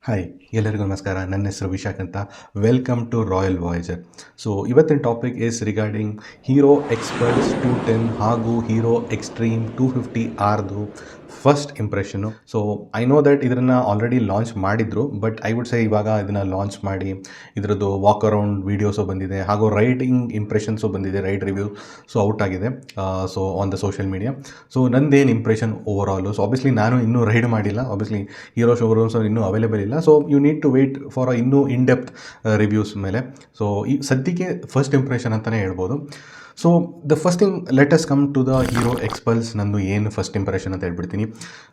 Hi, ಎಲ್ಲರಿಗೂ ನಮಸ್ಕಾರ. ನನ್ನ ಹೆಸರು ವಿಶಾಖ್ ಅಂತ. Welcome to royal voicer. So ಇವತ್ತಿನ topic is regarding Hero Xpulse 210 ಹಾಗೂ ಹೀರೋ ಎಕ್ಸ್ಟ್ರೀಮ್ 250 ಆರ್ದು first impression. So I know that ಇದನ್ನು ಆಲ್ರೆಡಿ ಲಾಂಚ್ ಮಾಡಿದ್ರು, ಬಟ್ ಐ ವುಡ್ ಸೇ ಇವಾಗ ಇದನ್ನು ಲಾಂಚ್ ಮಾಡಿ ಇದರದ್ದು ವಾಕ್ ಅರೌಂಡ್ ವೀಡಿಯೋಸು ಬಂದಿದೆ ಹಾಗೂ ರೈಡಿಂಗ್ ಇಂಪ್ರೆಷನ್ಸು ಬಂದಿದೆ, ರೈಡ್ ರಿವ್ಯೂ ಸೊ ಔಟ್ ಆಗಿದೆ so on the social media. So ನಂದೇನು impression over all. So obviously ನಾನು ಇನ್ನೂ ರೈಡ್ ಮಾಡಿಲ್ಲ, ಆಬ್ವಿಯಸ್ಲಿ ಹೀರೋ ಶೋರೂಮ್ಸ್ ಇನ್ನೂ ಅವೈಲೇಬಲ್ ಇಲ್ಲ. So you need to wait for ಇನ್ನೂ ಇನ್ ಡೆಪ್ತ್ ರಿವ್ಯೂಸ್ ಮೇಲೆ. ಸೊ ಈ ಸದ್ಯಕ್ಕೆ ಫಸ್ಟ್ ಇಂಪ್ರೆಷನ್ ಅಂತಲೇ ಹೇಳ್ಬೋದು. So the first thing, let us come to the Hero Xpulse. ನಂದು ಏನು ಫಸ್ಟ್ ಇಂಪ್ರೆಷನ್ ಅಂತ ಹೇಳ್ಬಿಡ್ತೀನಿ.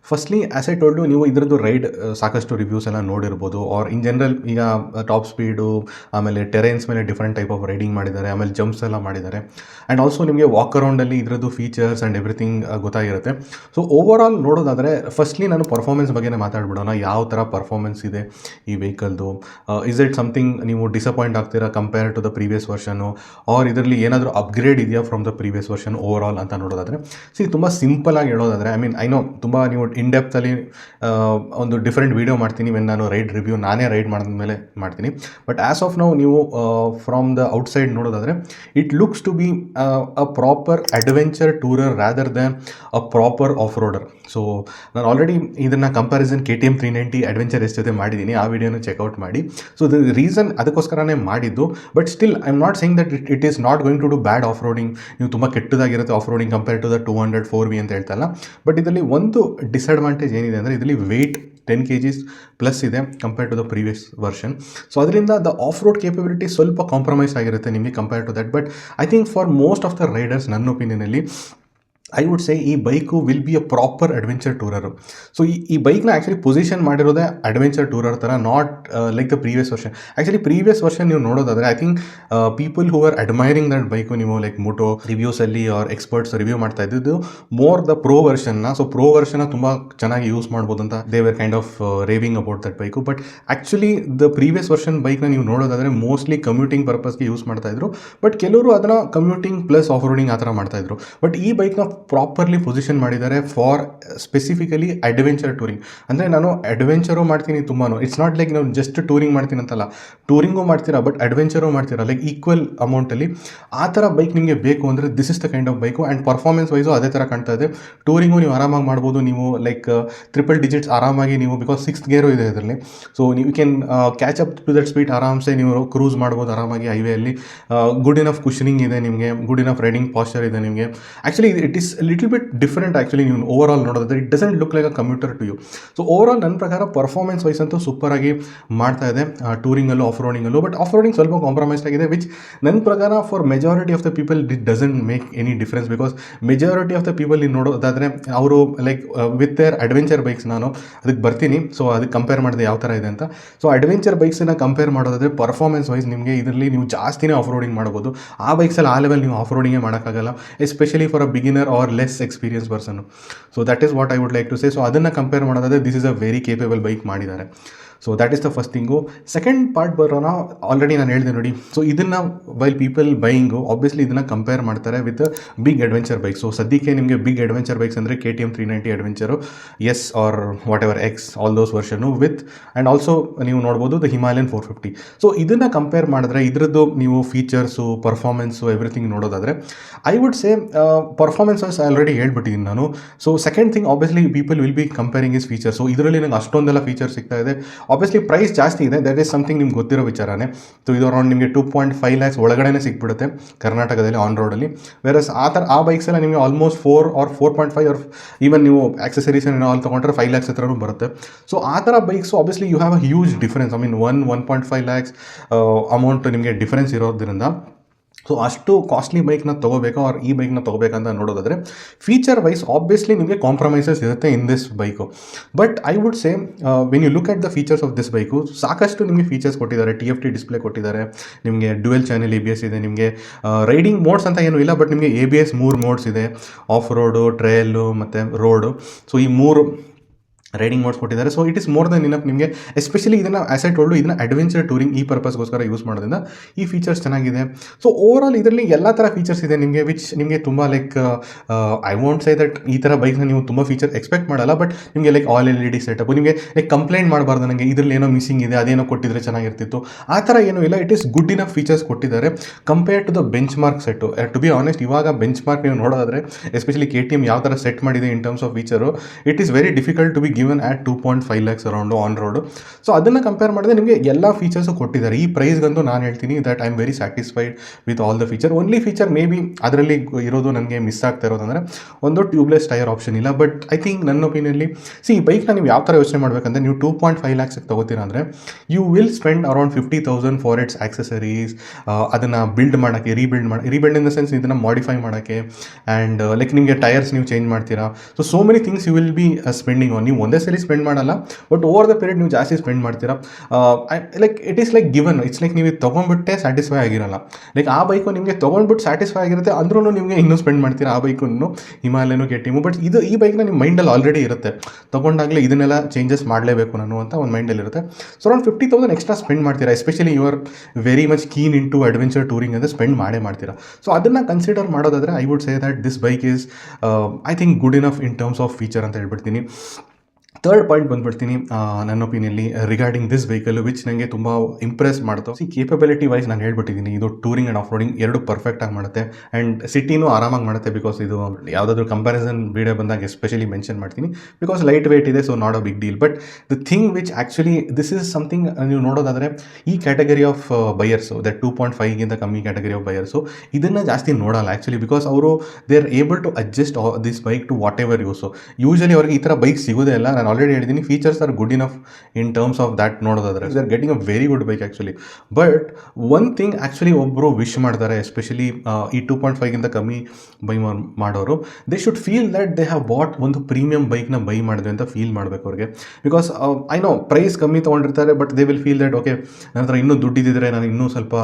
ಫಸ್ಟ್ಲಿ ಆ್ಯಸ್ ಐ ಟೋಲ್ಡು, ನೀವು ಇದರದ್ದು ರೈಡ್ ಸಾಕಷ್ಟು ರಿವ್ಯೂಸ್ ಎಲ್ಲ ನೋಡಿರ್ಬೋದು. ಆರ್ ಇನ್ ಜನರಲ್ ಈಗ ಟಾಪ್ ಸ್ಪೀಡು, ಆಮೇಲೆ ಟೆರೇನ್ಸ್ ಮೇಲೆ ಡಿಫ್ರೆಂಟ್ ಟೈಪ್ ಆಫ್ ರೈಡಿಂಗ್ ಮಾಡಿದ್ದಾರೆ, ಆಮೇಲೆ ಜಂಪ್ಸ್ ಎಲ್ಲ ಮಾಡಿದ್ದಾರೆ. ಆ್ಯಂಡ್ ಆಲ್ಸೋ ನಿಮಗೆ ವಾಕ್ ಅರೌಂಡಲ್ಲಿ ಇದರದ್ದು ಫೀಚರ್ಸ್ ಆ್ಯಂಡ್ ಎವ್ರಿಥಿಂಗ್ ಗೊತ್ತಾಗಿರುತ್ತೆ. ಸೊ ಓವರ್ ಆಲ್ ನೋಡೋದಾದರೆ ಫಸ್ಟ್ಲಿ ನಾನು ಪರ್ಫಾರ್ಮೆನ್ಸ್ ಬಗ್ಗೆನೇ ಮಾತಾಡ್ಬಿಡೋಣ. ಯಾವ ಥರ ಪರ್ಫಾರ್ಮೆನ್ಸ್ ಇದೆ ಈ ವೆಹಿಕಲ್ದು, ಇಸ್ ಇಟ್ ಸಮಥಿಂಗ್ ನೀವು ಡಿಸಪಾಯಿಂಟ್ ಆಗ್ತೀರಾ compare to the previous version, or ಇದರಲ್ಲಿ ಏನಾದರೂ ಅಪ್ಗ್ರೇಡ್ ಇದೆಯಾ from the previous version over all ಅಂತ ನೋಡೋದಾದರೆ. ತುಂಬ ಸಿಂಪಲ್ ಆಗಿ ಹೇಳೋದಾದರೆ, ಐ ನೋ ತುಂಬ ನೀವು ಇನ್ ಡೆಪ್ತಲ್ಲಿ ಒಂದು ಡಿಫ್ರೆಂಟ್ ವೀಡಿಯೋ ಮಾಡ್ತೀನಿ ವೆನ್ ನಾನು ರೈಡ್ ರಿವ್ಯೂ ನಾನೇ ರೈಡ್ ಮಾಡಿದ್ಮೇಲೆ ಮಾಡ್ತೀನಿ. ಬಟ್ ಆ್ಯಸ್ ಆಫ್ ನೌ ನೀವು ಫ್ರಮ್ ದ ಔಟ್ಸೈಡ್ ನೋಡೋದಾದರೆ it looks to be a proper adventure tourer rather than a proper off roader. So ನಾನು ಆಲ್ರೆಡಿ ಇದನ್ನು ಕಂಪ್ಯಾರಿಸನ್ KTM 390 ಅಡ್ವೆಂಚರ್ ಎಸ್ ಜೊತೆ ಮಾಡಿದ್ದೀನಿ, ಆ ವಿಡಿಯೋನ ಚೆಕ್ಔಟ್ ಮಾಡಿ. ಸೊ ದ ರೀಸನ್ ಅದಕ್ಕೋಸ್ಕರನೇ ಮಾಡಿದ್ದು. But still I am not saying that it is not going to do bad off roading. ನೀವು ತುಂಬ ಕೆಟ್ಟದಾಗಿರುತ್ತೆ off roading compare to the 200 4V ಅಂತ ಹೇಳ್ತಲ್ಲ. ಬಟ್ ಇದರಲ್ಲಿ ಒಂದು ಡಿಸಡ್ವಾಂಟೇಜ್ ಏನಿದೆ ಅಂದರೆ ಇದರಲ್ಲಿ ವೆಯ್ಟ್ 10 kgs ಪ್ಲಸ್ ಇದೆ compare to the previous version. So ಅದರಿಂದ ದ ಆಫ್ ರೋಡ್ ಕೇಪಬಿಲಿಟಿ ಸ್ವಲ್ಪ ಕಾಂಪ್ರಮೈಸ್ ಆಗಿರುತ್ತೆ ನಿಮಗೆ compare to that. But I think for most of the riders, ನನ್ನ ಒಪಿನಿಯನಲ್ಲಿ ಐ ವುಡ್ ಸೇ ಈ bike will be a proper adventure tourer. So ಈ ಬೈಕ್ನ actually position ಮಾಡಿರೋದೇ ಅಡ್ವೆಂಚರ್ ಟೂರರ್ ಥರ, not like the previous version. Actually previous version ನೀವು ನೋಡೋದಾದರೆ I think people who are admiring that bike, ನೀವು like moto ರಿವ್ಯೂಸಲ್ಲಿ or experts review ಮಾಡ್ತಾ ಇದ್ದಿದ್ದು ಮೋರ್ ದ ಪ್ರೋ ವರ್ಷನ್ನ. ಸೊ ಪ್ರೋ ವರ್ಷನ್ನ ತುಂಬ ಚೆನ್ನಾಗಿ ಯೂಸ್ ಮಾಡ್ಬೋದು ಅಂತ they were kind of raving about that bike. But actually the previous version ಬೈಕ್ನ ನೀವು ನೋಡೋದಾದರೆ ಮೋಸ್ಟ್ಲಿ ಕಮ್ಯೂಟಿಂಗ್ ಪರ್ಪಸ್ಗೆ ಯೂಸ್ ಮಾಡ್ತಾಯಿದ್ರು. ಬಟ್ ಕೆಲವರು ಅದನ್ನು ಕಮ್ಯೂಟಿಂಗ್ ಪ್ಲಸ್ ಆಫ್ ರೋಡಿಂಗ್ ಆ ಥರ ಮಾಡ್ತಾಯಿದ್ರು. ಬಟ್ ಈ ಬೈಕ್ನ ಪ್ರಾಪರ್ಲಿ ಪೊಸಿಷನ್ ಮಾಡಿದ್ದಾರೆ ಫಾರ್ ಸ್ಪೆಸಿಫಿಕಲಿ ಅಡ್ವೆಂಚರ್ ಟೂರಿಂಗ್. ಅಂದರೆ ನಾನು ಅಡ್ವೆಂಚರು ಮಾಡ್ತೀನಿ ತುಂಬಾ. ಇಟ್ಸ್ ನಾಟ್ ಲೈಕ್ ನಾವು ಜಸ್ಟ್ ಟೂರಿಂಗ್ ಮಾಡ್ತೀನಿ ಅಂತಲ್ಲ, ಟೂರಿಂಗು ಮಾಡ್ತೀರಾ ಬಟ್ ಅಡ್ವೆಂಚರು ಮಾಡ್ತೀರಾ, ಲೈಕ್ ಈಕ್ವಲ್ ಅಮೌಂಟಲ್ಲಿ. ಆ ಥರ ಬೈಕ್ ನಿಮಗೆ ಬೇಕು ಅಂದರೆ this is the kind of bike. And performance wise ಅದೇ ಥರ ಕಾಣ್ತಾ ಇದೆ. ಟೂರಿಂಗು ನೀವು ಆರಾಮಾಗಿ ಮಾಡ್ಬೋದು, ನೀವು ಲೈಕ್ ಟ್ರಿಪಲ್ ಡಿಜಿಟ್ಸ್ ಆರಾಮಾಗಿ ನೀವು, ಬಿಕಾಸ್ 6th ಗೇರು ಇದೆ ಇದರಲ್ಲಿ. ಸೊ ನೀವು can catch up to that speed, ಆರಾಮ್ಸೆ ನೀವು ಕ್ರೂಸ್ ಮಾಡ್ಬೋದು ಆರಾಮಾಗಿ ಹೈವೇಯಲ್ಲಿ. ಗುಡ್ ಇನಫ್ ಕುಷನಿಂಗ್ ಇದೆ ನಿಮಗೆ, ಗುಡ್ ಇನಫ್ ರೈಡಿಂಗ್ ಪಾಸ್ಚರ್ ಇದೆ ನಿಮಗೆ. Actually it is little bit different actually. ನೀವು ಓವರ್ ಆಲ್ ನೋಡೋದಾದ್ರೆ it doesn't look like a commuter to you. So over all ನನ್ನ ಪ್ರಕಾರ ಪರ್ಫಾರ್ಮೆನ್ಸ್ ವೈಸ್ ಅಂತೂ ಸೂಪರಾಗಿ ಮಾಡ್ತಾ ಇದೆ ಟೂರಿಂಗಲ್ಲೂ ಆಫ್ ರೋಡಿಂಗಲ್ಲೂ. ಬಟ್ ಆಫ್ ರೋಡಿಂಗ್ ಸ್ವಲ್ಪ ಕಾಂಪ್ರಮೈಸ್ ಆಗಿದೆ, ವಿಚ್ ನನ್ನ ಪ್ರಕಾರ for majority of the people it doesn't make any difference. Because majority of the people ನೀವು ನೋಡೋದಾದರೆ ಅವರು like with their adventure bikes, ನಾನು ಅದಕ್ಕೆ ಬರ್ತೀನಿ. ಸೊ ಅದಕ್ಕೆ ಕಂಪೇರ್ ಮಾಡಿದೆ ಯಾವ ಥರ ಇದೆ ಅಂತ. ಸೊ ಅಡ್ವೆಂಚರ್ ಬೈಕ್ಸನ್ನು ಕಂಪೇರ್ ಮಾಡೋದಾದರೆ ಪರ್ಫಾರ್ಮೆನ್ಸ್ ವೈಸ್ ನಿಮಗೆ ಇದರಲ್ಲಿ ನೀವು ಜಾಸ್ತಿನೇ ಆಫ್ ರೋಡಿಂಗ್ ಮಾಡ್ಬೋದು. ಆ ಬೈಕ್ಸಲ್ಲಿ ಆ ಲೆವೆಲ್ ನೀವು ಆಫ್ ರೋಡಿಂಗೇ ಮಾಡೋಕ್ಕಾಗಲ್ಲ, especially for a beginner or less experience person. So that is what I would like to say. So ಅದನ್ನು ಕಂಪೇರ್ ಮಾಡೋದಾದರೆ this is a very capable bike ಮಾಡಿದ್ದಾರೆ. So that is the first thing. Second part ಬರೋಣ, already ನಾನು ಹೇಳಿದೆ ನೋಡಿ. So ಇದನ್ನು while people buying obviously ಇದನ್ನು compare ಮಾಡ್ತಾರೆ with big adventure bike. So ಸದ್ಯಕ್ಕೆ ನಿಮಗೆ ಬಿಗ್ ಅಡ್ವೆಂಚರ್ ಬೈಕ್ಸ್ ಅಂದರೆ KTM 390 adventure, S R what ever X, all those version with and also ನೀವು ನೋಡ್ಬೋದು ದ ಹಿಮಾಲಯನ್ 450. ಸೊ ಇದನ್ನು ಕಂಪೇರ್ ಮಾಡಿದ್ರೆ ಇದರದ್ದು ನೀವು ಫೀಚರ್ಸು, ಪರ್ಫಾರ್ಮೆನ್ಸು, ಎವ್ರಿಥಿಂಗ್ ನೋಡೋದಾದರೆ I would say performance wise already ಹೇಳ್ಬಿಟ್ಟಿದ್ದೀನಿ ನಾನು. So second thing, obviously people will be comparing is features. So ಇದರಲ್ಲಿ ನಂಗೆ ಅಷ್ಟೊಂದೆಲ್ಲ ಫೀಚರ್ಸ್ ಸಿಗ್ತಾ ಇದೆ. ಆಬ್ವಿಯಸ್ಲಿ ಪ್ರೈಸ್ ಜಾಸ್ತಿ ಇದೆ, ದಟ್ ಈಸ್ ಸಮಥಿಂಗ್ ನಿಮ್ಗೆ ಗೊತ್ತಿರೋ ವಿಚಾರನೇ. ಸೊ ಇದು ಅರೌಂಡ್ ನಿಮಗೆ 2.5 lakhs ಒಳಗಡೆ ಸಿಕ್ಬಿಡುತ್ತೆ ಕರ್ನಾಟಕದಲ್ಲಿ ಆನ್ ರೋಡಲ್ಲಿ. ವೇರಸ್ ಆ ಬೈಕ್ಸ್ ಎಲ್ಲ ನಿಮಗೆ ಆಲ್ಮೋಸ್ಟ್ 4 or 4.5 ಆರ್ ಈವನ್ ನೀವು ಆಕ್ಸೆಸರೀಸ್ ಆಲ್ ತೊಗೊಂಡ್ರೆ 5 lakhs ಹತ್ರನೂ ಬರುತ್ತೆ. ಸೊ ಆ ಥರ bikes obviously you have a huge difference. 1.5 lakhs amount ನಿಮಗೆ ಡಿಫರೆನ್ಸ್ ಇರೋದ್ರಿಂದ ಸೊ ಅಷ್ಟು ಕಾಸ್ಟ್ಲಿ ಬೈಕ್ನ ತೊಗೋಬೇಕಾ ಆರ್ ಈ ಬೈಕ್ನ ತೊಗೋಬೇಕಂತ ನೋಡೋದಾದರೆ ಫೀಚರ್ ವೈಸ್ ಆಬ್ವಿಯಸ್ಲಿ ನಿಮಗೆ ಕಾಂಪ್ರಮೈಸಸ್ ಇರುತ್ತೆ in this bike. But I would say when you look at the features of this bike, ಸಾಕಷ್ಟು ನಿಮಗೆ ಫೀಚರ್ಸ್ ಕೊಟ್ಟಿದ್ದಾರೆ. TFT ಡಿಸ್ಪ್ಲೇ ಕೊಟ್ಟಿದ್ದಾರೆ, ನಿಮಗೆ ಡ್ಯುಯಲ್ ಚಾನೆಲ್ ABS ಇದೆ, ನಿಮಗೆ ರೈಡಿಂಗ್ ಮೋಡ್ಸ್ ಅಂತ ಏನೂ ಇಲ್ಲ, ಬಟ್ ನಿಮಗೆ ABS 3 ಮೋಡ್ಸ್ ಇದೆ, ಆಫ್ ರೋಡು, ಟ್ರಯಲ್ಲು ಮತ್ತು ರೋಡು. ಸೊ ಈ 3 ರೈಡಿಂಗ್ ಮೋಡ್ಸ್ ಕೊಟ್ಟಿದ್ದಾರೆ. So it is more than enough ನಿಮಗೆ. ಎಸ್ಪೆಷಲಿ ಇದನ್ನು ಆಸೆಟ್ ಹೊಳ್ಳು ಇದನ್ನು ಅಡ್ವೆಂಚರ್ ಟೂರಿಂಗ್ ಈ ಪರ್ಪಸ್ಗೋಸ್ಕರ ಯೂಸ್ ಮಾಡೋದ್ರಿಂದ ಈ ಫೀಚರ್ಸ್ ಚೆನ್ನಾಗಿದೆ. ಸೊ ಓವರಾಲ್ ಇದರಲ್ಲಿ ಎಲ್ಲ ಥರ ಫೀಚರ್ಸ್ ಇದೆ ನಿಮಗೆ, ವಿಚ್ ನಿಮಗೆ ತುಂಬ like I want say that ಈ ಥರ ಬೈಕ್ನ ನೀವು ತುಂಬ ಫೀಚರ್ ಎಕ್ಸ್ಪೆಕ್ಟ್ ಮಾಡಲ್ಲ. ಬಟ್ ನಿಮಗೆ ಲೈಕ್ ಆಲ್ LED ಸೆಟಪ್, ನಿಮಗೆ ಲೈಕ್ ಕಂಪ್ಲೇಂಟ್ ಮಾಡಬಾರ್ದು ನನಗೆ ಇದರಲ್ಲಿ ಏನೋ ಮಿಸ್ಸಿಂಗ್ ಇದೆ, ಅದೇನೋ ಕೊಟ್ಟಿದ್ರೆ ಚೆನ್ನಾಗಿರ್ತಿತ್ತು, ಆ ಥರ ಏನೂ ಇಲ್ಲ. It is good enough features ಕೊಟ್ಟಿದ್ದಾರೆ compare to the benchmark set. To be honest, ಇವಾಗ ಬೆಂಚ್ ಮಾರ್ಕ್ ನೀವು ನೋಡೋದಾದರೆ ಎಸ್ಪೆಷಲಿ KTM ಯಾವ ಥರ ಸೆಟ್ ಮಾಡಿದೆ in terms of feature, it is very difficult to be given at 2.5 lakhs around on road. So ಅದನ್ನು compare ಮಾಡಿದ್ರೆ ನಿಮಗೆ ಎಲ್ಲ ಫೀಚರ್ಸು ಕೊಟ್ಟಿದ್ದಾರೆ. ಈ ಪ್ರೈಸ್ಗಂತೂ ನಾನು ಹೇಳ್ತೀನಿ that I am very satisfied with all the feature. Only feature may be ಅದರಲ್ಲಿ ಇರೋದು ನನಗೆ ಮಿಸ್ ಆಗ್ತಾ ಇರೋದಂದರೆ ಒಂದು ಟ್ಯೂಬ್ಲೆಸ್ ಟೈರ್ ಆಪ್ಷನ್ ಇಲ್ಲ. ಬಟ್ ಐ ಥಿಂಕ್ ನನ್ನ ಒಪಿನಿಯನ್ಲಿ ಈ ಬೈಕ್ನ ನೀವು ಯಾವ ಥರ ಯೋಚನೆ ಮಾಡಬೇಕಂದ್ರೆ, ನೀವು 2.5 lakhs ತೊಗೋತೀರಾ ಅಂದರೆ you will spend around 50,000 for its accessories, ಅದನ್ನು ಬಿಲ್ಡ್ ಮಾಡೋಕ್ಕೆ, ರೀಬಿಲ್ಡ್ ಇನ್ ದ ಸೆನ್ಸ್ ಇದನ್ನು ಮಾಡಿಫೈ ಮಾಡೋಕ್ಕೆ, ಆ್ಯಂಡ್ ಲೈಕ್ ನಿಮಗೆ ಟೈರ್ಸ್ ನೀವು ಚೇಂಜ್ ಮಾಡ್ತೀರಾ. So many things you will be spending on. ನೀವು ಒಂದೇ ಸಲ ಸ್ಪೆಂಡ್ ಮಾಡಲ್ಲ, ಬಟ್ ಓವರ್ ದ ಪೀರಿಯಡ್ ನೀವು ಜಾಸ್ತಿ ಸ್ಪೆಂಡ್ ಮಾಡ್ತೀರಾ. Like it is like given, it's like ನೀವು ತೊಗೊಂಡ್ಬಿಟ್ಟೆ ಸ್ಯಾಟಿಸ್ಫೈ ಆಗಿರಲ್ಲ. ಲೈಕ್ ಆ ಬೈಕು ನಿಮಗೆ ತೊಗೊಂಡ್ಬಿಟ್ಟು ಸ್ಯಾಟಿಸ್ಫೈ ಆಗಿರುತ್ತೆ, ಅಂದ್ರೂ ನಿಮಗೆ ಇನ್ನೂ ಸ್ಪೆಂಡ್ ಮಾಡ್ತೀರಾ ಆ ಬೈಕನ್ನು, ಹಿಮಾಲಯನು KTM. ಬಟ್ ಈ ಬೈಕ್ನ ನಿಮ್ಮ ಮೈಂಡಲ್ಲಿ ಆಲ್ರೆಡಿ ಇರುತ್ತೆ, ತೊಗೊಂಡಾಗಲೇ ಇದನ್ನೆಲ್ಲ ಚೇಂಜಸ್ ಮಾಡಲೇಬೇಕು ನಾನು ಅಂತ ಒಂದು ಮೈಂಡಲ್ಲಿ ಇರುತ್ತೆ. ಸೊ ಅರೌಂಡ್ 50,000 ಎಕ್ಸ್ಟ್ರಾ ಸ್ಪೆಂಡ್ ಮಾಡ್ತೀರಾ. Especially you are very much keen in to adventure touring ಅಂದರೆ ಸ್ಪೆಂಡ್ ಮಾಡೇ ಮಾಡ್ತೀರಾ. ಸೊ ಅದನ್ನು ಕನ್ಸಿಡರ್ ಮಾಡೋದಾದರೆ I would say that this bike is I think good enough in terms of feature ಅಂತ ಹೇಳ್ಬಿಡ್ತೀನಿ. Third point ಬಂದುಬಿಡ್ತೀನಿ ನನ್ನ ಒಪಿನಿಯಲ್ಲಿ ರಿಗಾರ್ಡಿಂಗ್ ದಿಸ್ ವೆಹಿಕಲ್, ವಿಚ್ ನನಗೆ ತುಂಬ ಇಂಪ್ರೆಸ್ ಮಾಡ್ತು. ಕೇಪಬಿಲಿಟಿ ವೈಸ್ ನಾನು ಹೇಳ್ಬಿಟ್ಟಿದ್ದೀನಿ, ಇದು ಟೂರಿಂಗ್ ಆ್ಯಂಡ್ ಆಫ್ ರೋಡಿಂಗ್ ಎರಡು ಪರ್ಫೆಕ್ಟಾಗಿ ಮಾಡುತ್ತೆ, ಆ್ಯಂಡ್ ಸಿಟಿನೂ ಆರಾಮಾಗಿ ಮಾಡುತ್ತೆ. ಬಿಕಾಸ್ ಇದು ಯಾವುದಾದ್ರೂ ಕಂಪ್ಯಾರಿಸನ್ ವೀಡಿಯೋ ಬಂದಾಗ ಎಸ್ಪೆಷಲಿ ಮೆನ್ಷನ್ ಮಾಡ್ತೀನಿ, ಬಿಕಾಸ್ ಲೈಟ್ ವೇಟ್ ಇದೆ, so not a big deal. But the thing which actually this is something ನೀವು ನೋಡೋದಾದರೆ ಈ ಕ್ಯಾಟಗರಿ ಆಫ್ ಬಯರ್ಸು, ದಟ್ 2.5ಗಿಂತ ಕಮ್ಮಿ ಕ್ಯಾಟಗರಿ ಆಫ್ ಬಯರ್ಸು ಇದನ್ನು ಜಾಸ್ತಿ ನೋಡಲ್ಲ ಆ್ಯಕ್ಚುಲಿ, ಬಿಕಾಸ್ ಅವರು they are able to adjust this bike to whatever use. Usually ಅವ್ರಿಗೆ ಈ ಥರ ಬೈಕ್ ಸಿಗೋದೇ ಇಲ್ಲ. ನಾನು ಆಲ್ರೆಡಿ ಹೇಳಿದ್ದೀನಿ, features are good enough in terms of that ನೋಡೋದಾದ್ರೆ they are getting a very good bike actually. But one thing actually ಒಬ್ಬರು wish ಮಾಡ್ತಾರೆ, ಎಸ್ಪೆಷಲಿ ಈ 2.5ಗಿಂತ ಕಮ್ಮಿ ಬೈ ಮಾಡೋರು, they should feel that they have bought ಒಂದು premium ಬೈಕ್ನ by ಮಾಡಿದೆ ಅಂತ ಫೀಲ್ ಮಾಡಬೇಕು ಅವ್ರಿಗೆ. ಬಿಕಾಸ್ ಐ ನೋ ಪ್ರೈಸ್ ಕಮ್ಮಿ ತೊಗೊಂಡಿರ್ತಾರೆ, but they will feel that okay ನನ್ನ ಹತ್ರ ಇನ್ನೂ ದುಡ್ಡಿದ್ದರೆ ನಾನು ಇನ್ನೂ ಸ್ವಲ್ಪ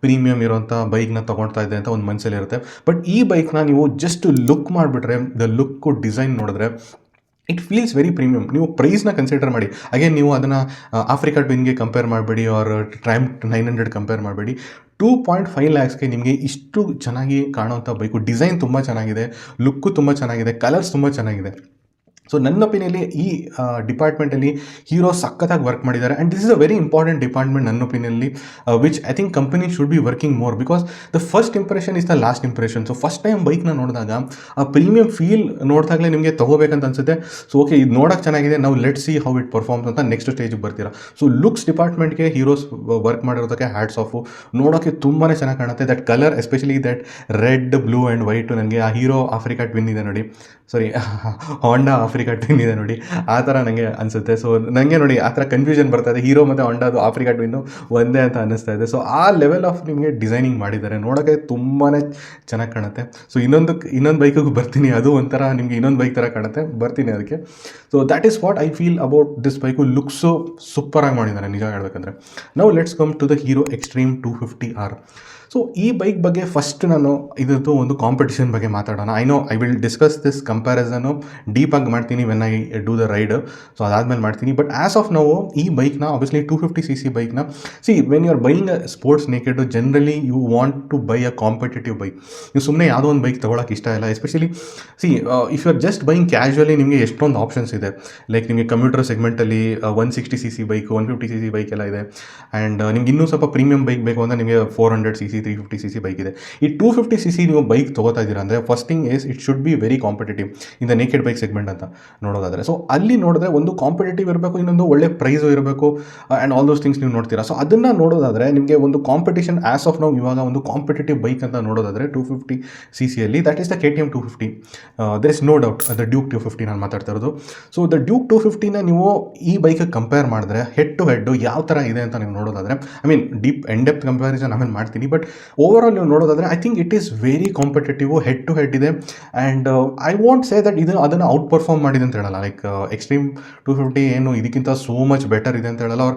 ಪ್ರೀಮಿಯಂ ಇರೋಂಥ ಬೈಕ್ನ ತೊಗೊಳ್ತಾ ಇದ್ದೆ ಅಂತ ಒಂದು ಮನಸ್ಸಲ್ಲಿ ಇರುತ್ತೆ. ಬಟ್ ಈ ಬೈಕ್ನ ನೀವು ಜಸ್ಟ್ ಲುಕ್ ಮಾಡಿಬಿಟ್ರೆ, ದ ಲುಕ್ಕು ಡಿಸೈನ್ ನೋಡಿದ್ರೆ ಇಟ್ ಫೀಲ್ಸ್ ವೆರಿ ಪ್ರೀಮಿಯಮ್. ನೀವು ಪ್ರೈಸ್ನ ಕನ್ಸಿಡರ್ ಮಾಡಿ, ಅಗೇನ್ ನೀವು ಅದನ್ನು ಆಫ್ರಿಕಾ ಟ್ವಿನ್ಗೆ ಕಂಪೇರ್ ಮಾಡಬೇಡಿ, ಆರ್ ಟ್ರಯಾಂಪ್ 900 ಕಂಪೇರ್ ಮಾಡಬೇಡಿ. 2.5 lakhsಗೆ ನಿಮಗೆ ಇಷ್ಟು ಚೆನ್ನಾಗಿ ಕಾಣೋಂಥ ಬೈಕು, ಡಿಸೈನ್ ತುಂಬ ಚೆನ್ನಾಗಿದೆ, ಲುಕ್ಕು ತುಂಬ ಚೆನ್ನಾಗಿದೆ, ಕಲರ್ಸ್ ತುಂಬ ಚೆನ್ನಾಗಿದೆ. ಸೊ ನನ್ನ ಒಪಿನಿಯಲ್ಲಿ ಈ ಡಿಪಾರ್ಟ್ಮೆಂಟಲ್ಲಿ ಹೀರೋ ಸಖತ್ತಾಗಿ ವರ್ಕ್ ಮಾಡಿದ್ದಾರೆ, and this is a very important department ನನ್ನ ಒಪಿನಿಯಲ್ಲಿ, which I think company should be working more, because the first impression is the last impression. So first time ಬೈಕ್ನ ನೋಡಿದಾಗ ಆ ಪ್ರೀಮಿಯಂ ಫೀಲ್ ನೋಡಿದಾಗಲೇ ನಿಮಗೆ ತೊಗೋಬೇಕಂತ ಅನಿಸುತ್ತೆ. ಸೊ ಓಕೆ ಇದು ನೋಡೋಕ್ಕೆ ಚೆನ್ನಾಗಿದೆ, ನಾವು let see how it performs ಅಂತ ನೆಕ್ಸ್ಟ್ ಸ್ಟೇಜಿಗೆ ಬರ್ತೀರಾ. ಸೊ ಲುಕ್ಸ್ ಡಿಪಾರ್ಟ್ಮೆಂಟ್ಗೆ ಹೀರೋಸ್ ವರ್ಕ್ ಮಾಡಿರೋದಕ್ಕೆ ಹ್ಯಾಟ್ಸ್ ಆಫು. ನೋಡೋಕ್ಕೆ ತುಂಬಾ ಚೆನ್ನಾಗಿ ಕಾಣುತ್ತೆ. That colour, especially that red, blue and white, ನನಗೆ ಆ ಹೀರೋ ಆಫ್ರಿಕಾ ಟ್ವಿನ್ ಇದೆ ನೋಡಿ, ಸಾರಿ ಹಾಂಡಾ ಆಫ್ರಿಕಾ ಟ್ವಿನ್ ಇದೆ ನೋಡಿ, ಆ ಥರ ನನಗೆ ಅನಿಸುತ್ತೆ. ಸೊ ನನಗೆ ನೋಡಿ ಆ ಥರ ಕನ್ಫ್ಯೂಷನ್ ಬರ್ತಾ ಇದೆ, ಹೀರೋ ಮತ್ತು ಹಾಂಡಾದು ಆಫ್ರಿಕಾ ಟ್ವಿನ್ನು ಒಂದೇ ಅಂತ ಅನ್ನಿಸ್ತಾ ಇದೆ. ಸೊ ಆ ಲೆವೆಲ್ ಆಫ್ ನಿಮಗೆ ಡಿಸೈನಿಂಗ್ ಮಾಡಿದ್ದಾರೆ, ನೋಡೋಕ್ಕೆ ತುಂಬಾ ಚೆನ್ನಾಗಿ ಕಾಣುತ್ತೆ. ಸೊ ಇನ್ನೊಂದು ಬೈಕಿಗೂ ಬರ್ತೀನಿ, ಅದು ಒಂಥರ ನಿಮಗೆ ಇನ್ನೊಂದು ಬೈಕ್ ಥರ ಕಾಣುತ್ತೆ, ಬರ್ತೀನಿ ಅದಕ್ಕೆ. So that is what I feel about this bike. Looks ಸೂಪರಾಗಿ ಮಾಡಿದ್ದಾರೆ ನಿಜ ಹೇಳ್ಬೇಕಂದ್ರೆ. Now let's come to the Hero Xtreme 250R. So ಈ ಬೈಕ್ ಬಗ್ಗೆ ಫಸ್ಟ್ ನಾನು ಇದ್ರದ್ದು ಒಂದು ಕಾಂಪಿಟಿಷನ್ ಬಗ್ಗೆ ಮಾತಾಡೋಣ. I will discuss this comparison ಡೀಪಾಗಿ ಮಾಡ್ತೀನಿ when I do the ride. So ಅದಾದಮೇಲೆ ಮಾಡ್ತೀನಿ. ಬಟ್ ಆ್ಯಸ್ ಆಫ್ ನಾವು ಈ ಬೈಕ್ನ ಆಬ್ವಿಯಸ್ಲಿ 250cc ಬೈಕ್ನ when you are buying a sports naked, generally you want to buy a competitive bike. ನೀವು ಸುಮ್ಮನೆ ಯಾವುದೋ ಒಂದು ಬೈಕ್ ತೊಗೊಳಕ್ಕೆ ಇಷ್ಟ ಇಲ್ಲ. Especially if you are just buying casually, ನಿಮಗೆ ಎಷ್ಟೊಂದು ಆಪ್ಷನ್ಸ್ ಇದೆ. ಲೈಕ್ ನಿಮಗೆ commuter ಸೆಗ್ಮೆಂಟಲ್ಲಿ 160cc bike, 150cc bike ಎಲ್ಲ ಇದೆ. ಆ್ಯಂಡ್ ನಿಮ್ಗೆ ಇನ್ನೂ ಸ್ವಲ್ಪ ಪ್ರೀಮಿಯಂ ಬೈಕ್ ಬೇಕು ಅಂದರೆ ನಿಮಗೆ 400cc 350cc ಬೈಕ್ ಇದೆ. ಈ 250cc ನೀವು ಬೈಕ್ ತೊಗೋತಾ ಇದ್ದೀರಾ ಅಂದರೆ first thing is it should be very competitive in the naked bike segment ಅಂತ ನೋಡೋದಾದರೆ. ಸೊ ಅಲ್ಲಿ ನೋಡಿದ್ರೆ ಒಂದು ಕಾಂಪಿಟೇಟಿವ್ ಇರಬೇಕು, ಇನ್ನೊಂದು ಒಳ್ಳೆ ಪ್ರೈಸು ಇರಬೇಕು, ಆ್ಯಂಡ್ ಆಲ್ ದೋಸ್ ಥಿಂಗ್ಸ್ ನೀವು ನೋಡ್ತೀರಾ. ಸೊ ಅದನ್ನು ನೋಡೋದಾದರೆ ನಿಮಗೆ ಒಂದು ಕಾಂಪಿಟೇಷನ್ ಆ್ಯಸ್ ಆಫ್ ನಾವು ಇವಾಗ ಒಂದು ಕಾಂಪಿಟೇಟಿವ್ ಬೈಕ್ ಅಂತ ನೋಡೋದಾದರೆ 250cc that is the KTM 250. There is no doubt the Duke 250 ನಾನು ಮಾತಾಡ್ತಾ ಇರೋದು. ಸೊ ದ ಡ್ಯೂಕ್ 250ನ ನೀವು ಈ ಬೈಕಿಗೆ ಕಂಪೇರ್ ಮಾಡಿದ್ರೆ ಹೆಡ್ ಟು ಹೆಡ್ಡು ಯಾವ ಥರ ಇದೆ ಅಂತ ನೀವು ನೋಡೋದಾದರೆ, I mean deep in depth comparison ಆಮೇಲೆ ಮಾಡ್ತೀನಿ. ಬಟ್ ಓವರ್ ಆಲ್ ನೀವು ನೋಡೋದಾದರೆ I think it is very competitive, head to head ಇದೆ. And I want say that ಇದು ಅದನ್ನು ಔಟ್ ಪರ್ಫಾರ್ಮ್ ಮಾಡಿದೆ ಅಂತ ಹೇಳಲ್ಲ. ಲೈಕ್ ಎಕ್ಸ್ಟ್ರೀಮ್ 250 ಏನು ಇದಕ್ಕಿಂತ ಸೋ ಮಚ್ ಬೆಟರ್ ಇದೆ ಅಂತ ಹೇಳಲ್ಲ, ಅವ್ರು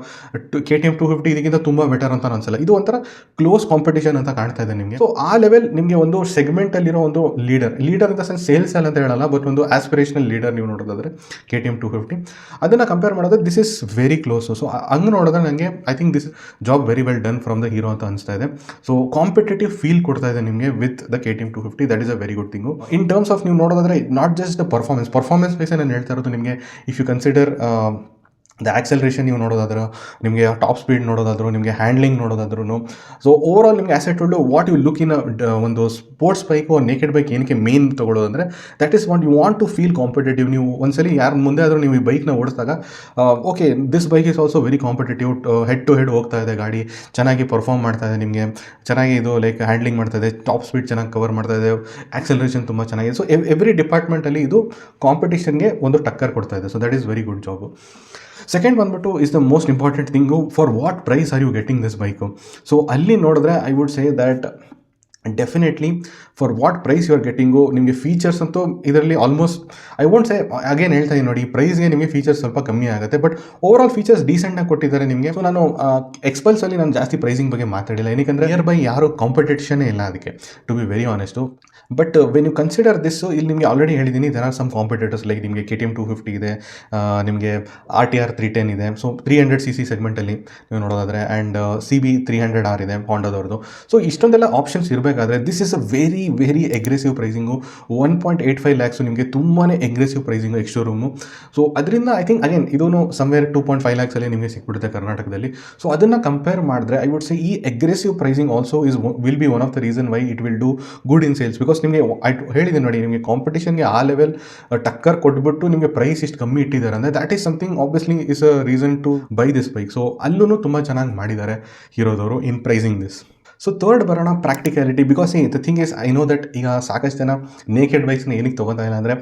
KTM 250 ಇದಕ್ಕಿಂತ ತುಂಬ ಬೆಟರ್ ಅಂತ ಅನ್ಸಲ್ಲ. ಇದು ಒಂಥರ ಕ್ಲೋಸ್ ಕಾಂಪಿಟೇಷನ್ ಅಂತ ಕಾಣ್ತಾ ಇದೆ ನಿಮಗೆ. ಸೊ ಆ ಲೆವೆಲ್ ನಿಮಗೆ ಒಂದು ಸೆಗ್ಮೆಂಟಲ್ಲಿರೋ ಒಂದು leader in the sense sales ಅಂತ ಹೇಳಲ್ಲ, ಬಟ್ ಒಂದು ಆಸ್ಪಿರೇಷನಲ್ ಲೀಡರ್ ನೀವು ನೋಡೋದಾದ್ರೆ KTM 250 ಅದನ್ನು ಕಂಪೇರ್ ಮಾಡೋದು this is very close. So ಹಂಗೆ ನೋಡಿದ್ರೆ ನನಗೆ I think this job very well done from the Hero ಅಂತ ಅನಿಸ್ತಾ ಇದೆ. ಸೊ ಕಾಂಪಿಟೇಟಿವ್ ಫೀಲ್ ಕೊಡ್ತಾ ಇದೆ ನಿಮಗೆ with the KTM 250. That is a very good thing. In terms of ನೀವು ನೋಡೋದಾದ್ರೆ not just the performance wise ನಾನು ಹೇಳ್ತಾ ಇರೋದು ನಿಮಗೆ. If you consider the acceleration ನೀವು ನೋಡೋದಾದ್ರೆ, ನಿಮಗೆ ಟಾಪ್ ಸ್ಪೀಡ್ ನೋಡೋದಾದ್ರು, ನಿಮಗೆ ಹ್ಯಾಂಡ್ಲಿಂಗ್ ನೋಡೋದಾದ್ರೂ, ಸೊ ಓವರ್ ಆಲ್ ನಿಮಗೆ asset hold what you look in ಒಂದು ಸ್ಪೋರ್ಟ್ಸ್ ಬೈಕು ನೇಕೆಡ್ ಬೈಕ್ ಏನಕ್ಕೆ ಮೇನ್ ತೊಗೊಳ್ಳೋದಂದರೆ that is what you want to feel competitive. ನೀವು ಒಂದ್ಸಲಿ ಯಾರು ಮುಂದೆ ಆದರೂ ನೀವು ಈ ಬೈಕ್ನ ಓಡಿಸಿದಾಗ okay this bike is also very competitive, head to head ಹೋಗ್ತಾ ಇದೆ ಗಾಡಿ, ಚೆನ್ನಾಗಿ ಪರ್ಫಾರ್ಮ್ ಮಾಡ್ತಾ ಇದೆ, ನಿಮಗೆ ಚೆನ್ನಾಗಿ ಇದು ಲೈಕ್ ಹ್ಯಾಂಡ್ಲಿಂಗ್ ಮಾಡ್ತಾ ಇದೆ, ಟಾಪ್ ಸ್ಪೀಡ್ ಚೆನ್ನಾಗಿ ಕವರ್ ಮಾಡ್ತಾ ಇದೆ, ಆಕ್ಸಲರೇಷನ್ ತುಂಬ ಚೆನ್ನಾಗಿದೆ. ಸೊ ಎವ್ರಿ ಡಿಪಾರ್ಟ್ಮೆಂಟಲ್ಲಿ ಇದು ಕಾಂಪಿಟೇಷನ್ಗೆ ಒಂದು ಟಕ್ಕರ್ ಕೊಡ್ತಾ ಇದೆ. So that is very good job. Second ಬಂದ್ಬಿಟ್ಟು is the most important thing, for what price are you getting this bike. So ಅಲ್ಲಿ ನೋಡಿದ್ರೆ I would say that definitely for what price you are getting, ನಿಮಗೆ features ಅಂತೂ ಇದರಲ್ಲಿ almost I won't say again ಹೇಳ್ತಾ ಇದ್ದೀನಿ ನೋಡಿ, ಪ್ರೈಸ್ಗೆ ನಿಮಗೆ ಫೀಚರ್ಸ್ ಸ್ವಲ್ಪ ಕಮ್ಮಿ ಆಗುತ್ತೆ, ಬಟ್ ಓವರ್ ಆಲ್ ಫೀಚರ್ಸ್ ಡೀಸೆಂಟಾಗಿ ಕೊಟ್ಟಿದ್ದಾರೆ ನಿಮಗೆ. ಸೊ ನಾನು ಎಕ್ಸ್ಪಲ್ಸಲ್ಲಿ ನಾನು ಜಾಸ್ತಿ ಪ್ರೈಸಿಂಗ್ ಬಗ್ಗೆ ಮಾತಾಡಿಲ್ಲ, ಏನಕ್ಕೆ ನಿಯರ್ ಬೈ ಯಾರು ಕಾಂಪಿಟೇಷನ್ನೇ ಇಲ್ಲ ಅದಕ್ಕೆ, to be very honest. But when you consider this, ಇಲ್ಲಿ ನಿಮಗೆ ಆಲ್ರೆಡಿ ಹೇಳಿದ್ದೀನಿ there are some competitors like ನಿಮಗೆ KTM 250 ಇದೆ, ನಿಮಗೆ RTR 310 ಇದೆ, ಸೊ 300cc ಸೆಗ್ಮೆಂಟಲ್ಲಿ ನೀವು ನೋಡೋದಾದರೆ, ಆ್ಯಂಡ್ CB 300R ಇದೆ ಹಾಂಡಾದವ್ರದ್ದು. ಸೊ ಇಷ್ಟೊಂದೆಲ್ಲ ಆಪ್ಷನ್ಸ್ ಇರಬೇಕಾದ್ರೆ this is a very very aggressive pricing. 1.85 lakhs ನಿಮಗೆ ತುಂಬಾ aggressive pricing X showroom. So ಅದರಿಂದ ಐ ಥಿಂಕ್ ಅಗೇನ್ ಇದೂ ಸಮ್ವೇರ್ 2.5 ಲ್ಯಾಕ್ಸಲ್ಲಿ ನಿಮಗೆ ಸಿಕ್ಬಿಡುತ್ತೆ ಕರ್ನಾಟಕದಲ್ಲಿ. ಸೊ ಅದನ್ನು ಕಂಪೇರ್ ಮಾಡಿದ್ರೆ ಐ ವುಡ್ ಸೇ ಈ aggressive pricing also will be one of the reason why it will do good in sales. Because ನಿಮಗೆ ಹೇಳಿದೆ ನೋಡಿ, ನಿಮಗೆ ಕಾಂಪಿಟೇಷನ್ಗೆ ಆ ಲೆವೆಲ್ ಟಕ್ಕರ್ ಕೊಟ್ಬಿಟ್ಟು ನಿಮಗೆ ಪ್ರೈಸ್ ಇಷ್ಟು ಕಮ್ಮಿ ಇಟ್ಟಿದ್ದಾರೆ ಅಂದರೆ that is something obviously is a reason to buy this bike. So ಅಲ್ಲೂ ತುಂಬ ಚೆನ್ನಾಗಿ ಮಾಡಿದ್ದಾರೆ ಹೀರೋದವರು in pricing this. So third ಬರೋಣ practicality. Because the thing is I know that ಈಗ ಸಾಕಷ್ಟು ಜನ ನೇಕೆಡ್ ಬೈಕ್ಸ್ನ ಏನಕ್ಕೆ ತೊಗೊತಾ ಇಲ್ಲ ಅಂದರೆ